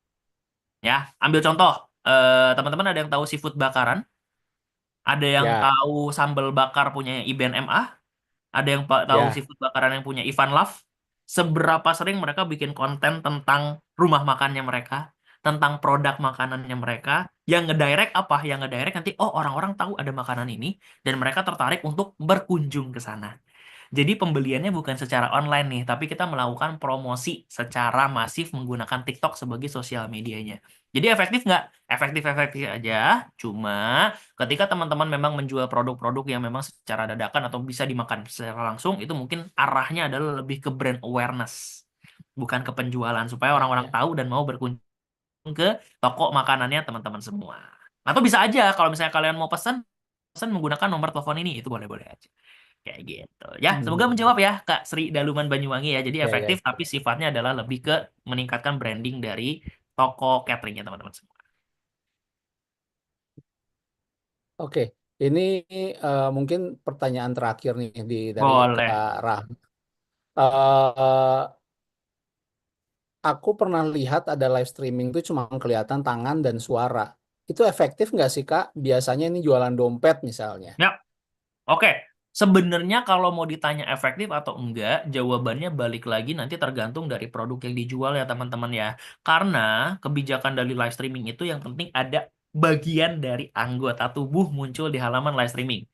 S4: Ya, ambil contoh, teman-teman ada yang tahu seafood bakaran? Ada yang
S1: Ya,
S4: tahu sambal bakar punya Iben MA? Ada yang tahu
S1: ya.
S4: seafood bakaran yang punya Ivan Love? Seberapa sering mereka bikin konten tentang rumah makannya mereka, tentang produk makanannya mereka, yang ngedirect apa? Yang ngedirect nanti, oh orang-orang tahu ada makanan ini, dan mereka tertarik untuk berkunjung ke sana. Jadi pembeliannya bukan secara online nih, tapi kita melakukan promosi secara masif menggunakan TikTok sebagai sosial medianya. Jadi efektif nggak? Efektif-efektif aja. Cuma ketika teman-teman memang menjual produk-produk yang memang secara dadakan atau bisa dimakan secara langsung, itu mungkin arahnya adalah lebih ke brand awareness, bukan ke penjualan, supaya
S1: Ya,
S4: orang-orang
S1: ya.
S4: tahu dan mau berkunjung ke toko makanannya teman-teman semua. Atau bisa aja kalau misalnya kalian mau pesan menggunakan nomor telepon ini, itu boleh-boleh aja. Kayak gitu. Ya, semoga menjawab ya Kak Sri Daluman Banyuwangi ya. Jadi
S1: Ya,
S4: efektif
S1: ya.
S4: tapi sifatnya adalah lebih ke meningkatkan branding dari toko cateringnya teman-teman semua.
S1: Oke, ini mungkin pertanyaan terakhir nih dari
S4: Boleh.
S1: Kak Rah. Eh, aku pernah lihat ada live streaming tuh cuma kelihatan tangan dan suara. Itu efektif nggak sih, Kak? Biasanya ini jualan dompet misalnya.
S4: Ya, oke. Sebenarnya kalau mau ditanya efektif atau enggak, jawabannya balik lagi nanti tergantung dari produk yang dijual ya teman-teman ya. Karena kebijakan dari live streaming itu yang penting ada bagian dari anggota tubuh muncul di halaman live streaming.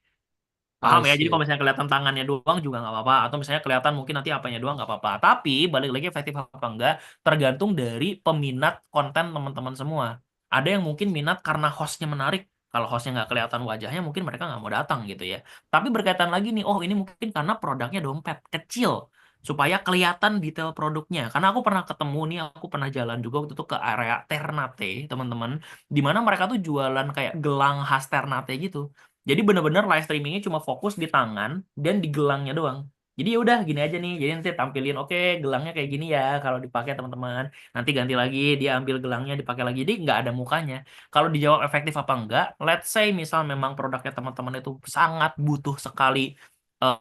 S4: Paham
S1: I
S4: ya? Jadi kalau
S1: see.
S4: misalnya kelihatan tangannya doang juga nggak apa-apa, atau misalnya kelihatan mungkin nanti apanya doang nggak apa-apa. Tapi balik lagi efektif apa enggak tergantung dari peminat konten teman-teman semua. Ada yang mungkin minat karena hostnya menarik. Kalau hostnya nggak kelihatan wajahnya, mungkin mereka nggak mau datang gitu ya. Tapi berkaitan lagi nih, oh ini mungkin karena produknya dompet kecil supaya kelihatan detail produknya. Karena aku pernah ketemu nih, aku pernah jalan juga waktu itu ke area Ternate, teman-teman, di mana mereka tuh jualan kayak gelang khas Ternate gitu. Jadi bener-bener live streamingnya cuma fokus di tangan dan di gelangnya doang. Jadi ya udah gini aja nih. Jadi nanti tampilin, oke gelangnya kayak gini ya kalau dipakai teman-teman. Nanti ganti lagi, dia ambil gelangnya dipakai lagi. Jadi nggak ada mukanya. Kalau dijawab efektif apa enggak, let's say misal memang produknya teman-teman itu sangat butuh sekali eh,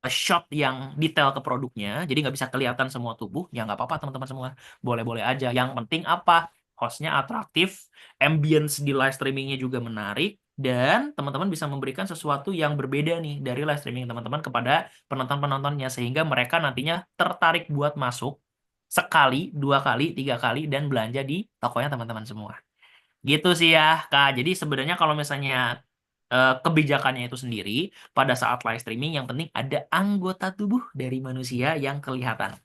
S4: shot yang detail ke produknya, jadi nggak bisa kelihatan semua tubuh, ya nggak apa-apa teman-teman semua. Boleh-boleh aja. Yang penting apa? Hostnya atraktif, ambience di live streamingnya juga menarik, dan teman-teman bisa memberikan sesuatu yang berbeda nih dari live streaming teman-teman kepada penonton-penontonnya, sehingga mereka nantinya tertarik buat masuk sekali, dua kali, tiga kali, dan belanja di tokonya teman-teman semua. Gitu sih ya, Kak. Jadi sebenarnya kalau misalnya kebijakannya itu sendiri, pada saat live streaming yang penting ada anggota tubuh dari manusia yang kelihatan.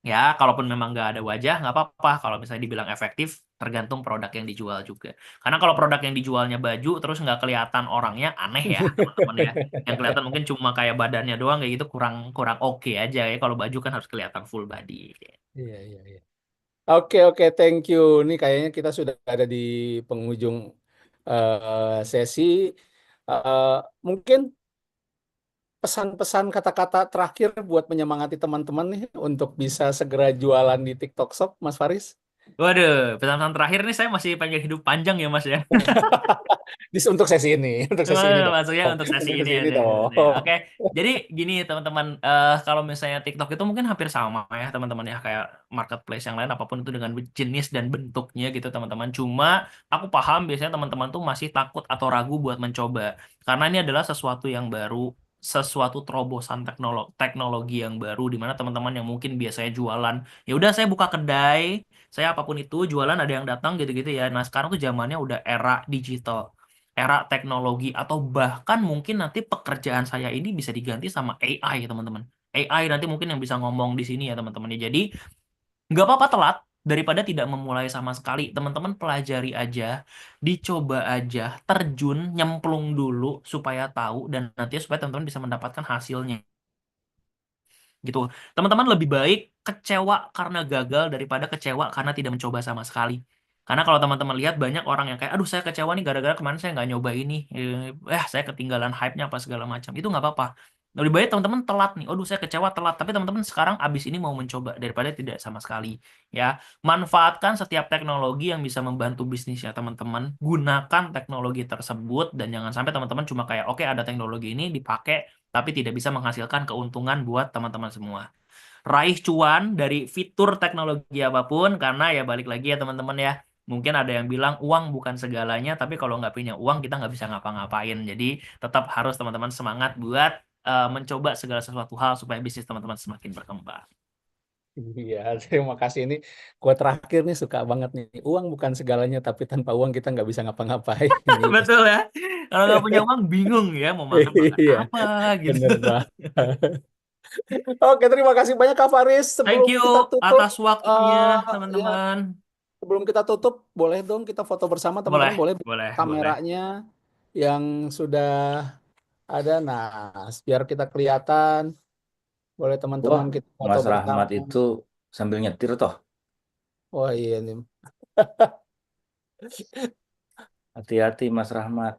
S4: Ya, kalaupun memang nggak ada wajah, nggak apa-apa. Kalau misalnya dibilang efektif, tergantung produk yang dijual juga. Karena kalau produk yang dijualnya baju, terus nggak kelihatan orangnya, aneh ya, teman-teman ya. Yang kelihatan mungkin cuma kayak badannya doang, kayak gitu kurang kurang oke aja ya. Kalau baju kan harus kelihatan full body.
S1: Iya, iya, iya. Oke, oke, thank you. Ini kayaknya kita sudah ada di penghujung sesi. Eh, Mungkin pesan-pesan kata-kata terakhir buat menyemangati teman-teman nih untuk bisa segera jualan di TikTok Shop, Mas Faris.
S4: Waduh, pesan-pesan terakhir nih saya masih pengen hidup panjang ya Mas ya.
S1: Untuk sesi ini, untuk sesi ini dong.
S4: Maksudnya untuk sesi
S1: Untuk
S4: ini
S1: sesi ini
S4: aja.
S1: dong.
S4: Oke, jadi gini teman-teman, kalau misalnya TikTok itu mungkin hampir sama ya teman-teman ya kayak marketplace yang lain apapun itu dengan jenis dan bentuknya gitu teman-teman. Cuma aku paham biasanya teman-teman tuh masih takut atau ragu buat mencoba karena ini adalah sesuatu yang baru, sesuatu terobosan teknologi yang baru di mana teman-teman yang mungkin biasanya jualan, ya udah saya buka kedai, saya apapun itu jualan ada yang datang gitu-gitu ya. Nah, sekarang tuh zamannya udah era digital, era teknologi, atau bahkan mungkin nanti pekerjaan saya ini bisa diganti sama AI ya teman-teman. AI nanti mungkin yang bisa ngomong di sini ya teman-teman ya. Jadi nggak apa-apa telat daripada tidak memulai sama sekali. Teman-teman pelajari aja, dicoba aja, terjun, nyemplung dulu supaya tahu dan nanti supaya teman-teman bisa mendapatkan hasilnya gitu. Teman-teman lebih baik kecewa karena gagal daripada kecewa karena tidak mencoba sama sekali. Karena kalau teman-teman lihat banyak orang yang kayak, aduh saya kecewa nih gara-gara kemarin saya nggak nyoba ini, saya ketinggalan hype-nya apa segala macam. Itu nggak apa-apa. Lebih baik teman-teman telat nih, aduh saya kecewa telat. Tapi teman-teman sekarang abis ini mau mencoba daripada tidak sama sekali. Ya, manfaatkan setiap teknologi yang bisa membantu bisnisnya teman-teman. Gunakan teknologi tersebut dan jangan sampai teman-teman cuma kayak, oke ada teknologi ini dipakai tapi tidak bisa menghasilkan keuntungan buat teman-teman semua. Raih cuan dari fitur teknologi apapun, karena ya balik lagi ya teman-teman ya, mungkin ada yang bilang uang bukan segalanya, tapi kalau nggak punya uang kita nggak bisa ngapa-ngapain. Jadi tetap harus teman-teman semangat buat mencoba segala sesuatu hal supaya bisnis teman-teman semakin berkembang.
S1: Iya, terima kasih. Ini quote terakhir nih suka banget nih. Uang bukan segalanya, tapi tanpa uang kita nggak bisa ngapa-ngapain. Ini
S4: Betul ya. Kalau nggak punya uang bingung ya mau makan
S1: iya,
S4: apa gitu.
S1: bener banget. Oke, terima kasih banyak Kak Faris.
S4: Thank
S1: Sebelum
S4: you
S1: kita tutup,
S4: atas waktunya
S1: ya,
S4: teman-teman.
S1: sebelum kita tutup, boleh dong kita foto bersama
S4: Boleh,
S1: teman-teman. Boleh
S4: boleh, boleh.
S1: kameranya yang sudah ada. Nah, biar kita kelihatan. Boleh
S2: Wah,
S1: teman-teman kita foto
S2: Mas
S1: bersama.
S2: Rahmat itu sambil nyetir toh.
S1: Wah iya nih.
S2: Hati-hati Mas Rahmat.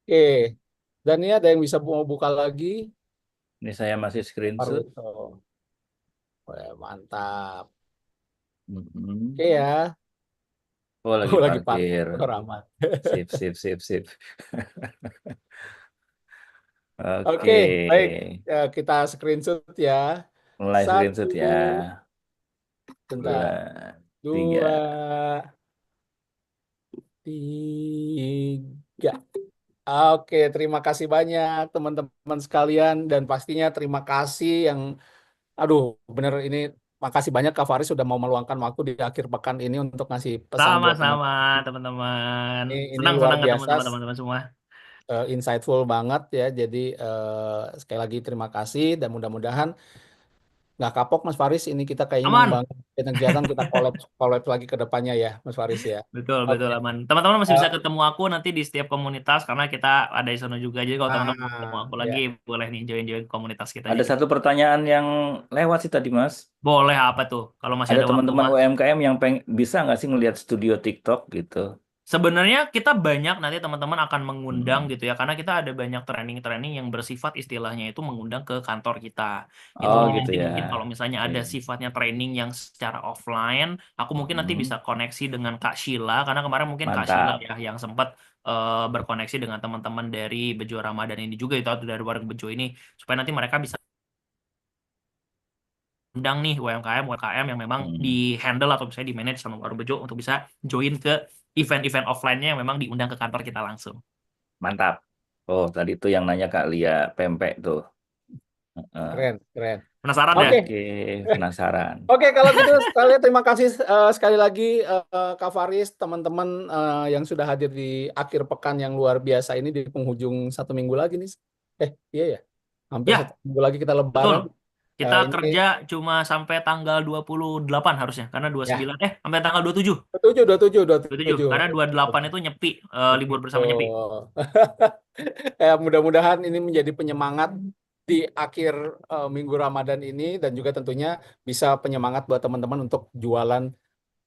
S1: Oke. Dan ini ada yang bisa mau buka lagi.
S2: Ini saya masih screenshot.
S1: Paruto. Wah, mantap.
S2: Mhm.
S1: Oke ya.
S2: Oh, lagi
S1: Lagi
S2: parkir.
S1: parkir Rahmat.
S2: Sip, sip, sip, sip.
S1: Oke,
S2: Oke.
S1: baik. Ya, kita screenshot ya.
S2: Mulai
S1: Satu,
S2: screenshot ya.
S1: bentar.
S2: Dua,
S1: Dua,
S2: tiga.
S1: tiga. Oke, terima kasih banyak teman-teman sekalian dan pastinya terima kasih yang, aduh, bener ini makasih banyak Kak Faris sudah mau meluangkan waktu di akhir pekan ini untuk ngasih pesan buat
S4: Sama-sama
S1: teman-teman.
S4: teman-teman.
S1: Ini
S4: Senang-senang
S1: luar
S4: ketemu
S1: biasa,
S4: sama teman-teman semua.
S1: insightful banget ya. Jadi sekali lagi terima kasih dan mudah-mudahan nggak kapok Mas Faris. Ini kita kayaknya
S4: Aman.
S1: mengembangkan kegiatan kita collab lagi ke depannya ya Mas Faris ya.
S4: Betul,
S1: Oke.
S4: betul aman. Teman-teman masih bisa
S1: Eh,
S4: ketemu aku nanti di setiap komunitas karena kita ada di sana juga. Jadi kalau teman-teman mau ketemu aku
S1: ya.
S4: lagi, boleh nih join-join komunitas kita
S2: Ada
S4: juga.
S2: satu pertanyaan yang lewat sih tadi, Mas.
S4: Boleh apa tuh? Kalau masih
S2: Ada
S4: ada waktu
S2: teman-teman
S4: Mas.
S2: UMKM yang bisa nggak sih ngelihat studio TikTok gitu?
S4: Sebenarnya kita banyak nanti teman-teman akan mengundang
S2: Hmm.
S4: gitu ya, karena kita ada banyak training-training yang bersifat istilahnya itu mengundang ke kantor kita. Itu
S2: Oh
S4: nanti
S2: gitu ya.
S4: mungkin kalau misalnya ada
S2: Oke.
S4: sifatnya training yang secara offline, aku mungkin nanti
S2: Hmm.
S4: bisa koneksi dengan Kak Sheila, karena kemarin mungkin Kak Sheila
S2: Mantap.
S4: ya yang sempat berkoneksi dengan teman-teman dari Bejo Ramadan ini juga itu atau dari Warung Bejo ini, supaya nanti mereka bisa undang nih UMKM yang memang
S2: Hmm.
S4: di handle atau bisa di manage sama Warung Bejo untuk bisa join ke event-event offline-nya yang memang diundang ke kantor kita langsung.
S2: Mantap. Oh, tadi tuh yang nanya Kak Lia Pempek tuh. Heeh.
S1: Keren.
S4: Penasaran ya?
S1: Oke.
S2: Oke, penasaran.
S1: Oke, kalau gitu sekali terima kasih sekali lagi Kak Faris, teman-teman yang sudah hadir di akhir pekan yang luar biasa ini di penghujung 1 minggu lagi nih. Iya ya. Hampir
S4: Ya,
S1: 1 minggu lagi kita
S4: betul.
S1: lebaran.
S4: Kita
S1: Ini
S4: kerja cuma sampai tanggal 28 harusnya, karena 29,
S1: ya,
S4: sampai tanggal 27.
S1: 27.
S4: Karena 28 itu nyepi, libur bersama nyepi.
S1: Betul. Mudah-mudahan ini menjadi penyemangat di akhir minggu Ramadan ini dan juga tentunya bisa penyemangat buat teman-teman untuk jualan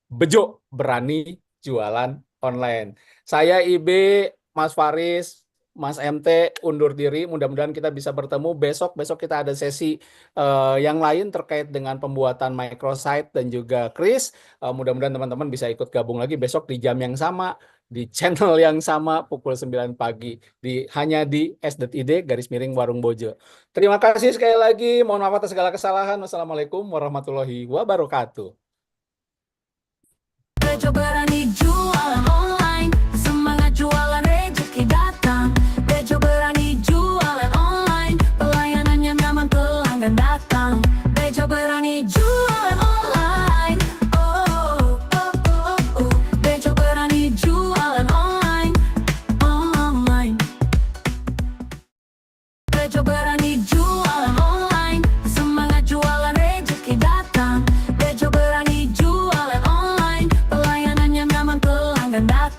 S1: bejo, berani jualan online. Saya IB, Mas Faris, Mas MT undur diri. Mudah-mudahan kita bisa bertemu besok. Besok kita ada sesi yang lain terkait dengan pembuatan microsite dan juga Kris. Mudah-mudahan teman-teman bisa ikut gabung lagi besok di jam yang sama, di channel yang sama pukul 9 pagi hanya di s.id/warung bojo. Terima kasih sekali lagi. Mohon maaf atas segala kesalahan. Wassalamualaikum warahmatullahi wabarakatuh.
S7: Bejo berani jualan online, semangat jualan rezeki datang. Bejo berani jualan online, pelayanannya nyaman pelanggan datang. Bejo berani jualan online, Bejo berani jualan online. Bejo berani jualan online, semangat jualan rezeki datang. Bejo berani jualan online, pelayanannya nyaman pelanggan datang.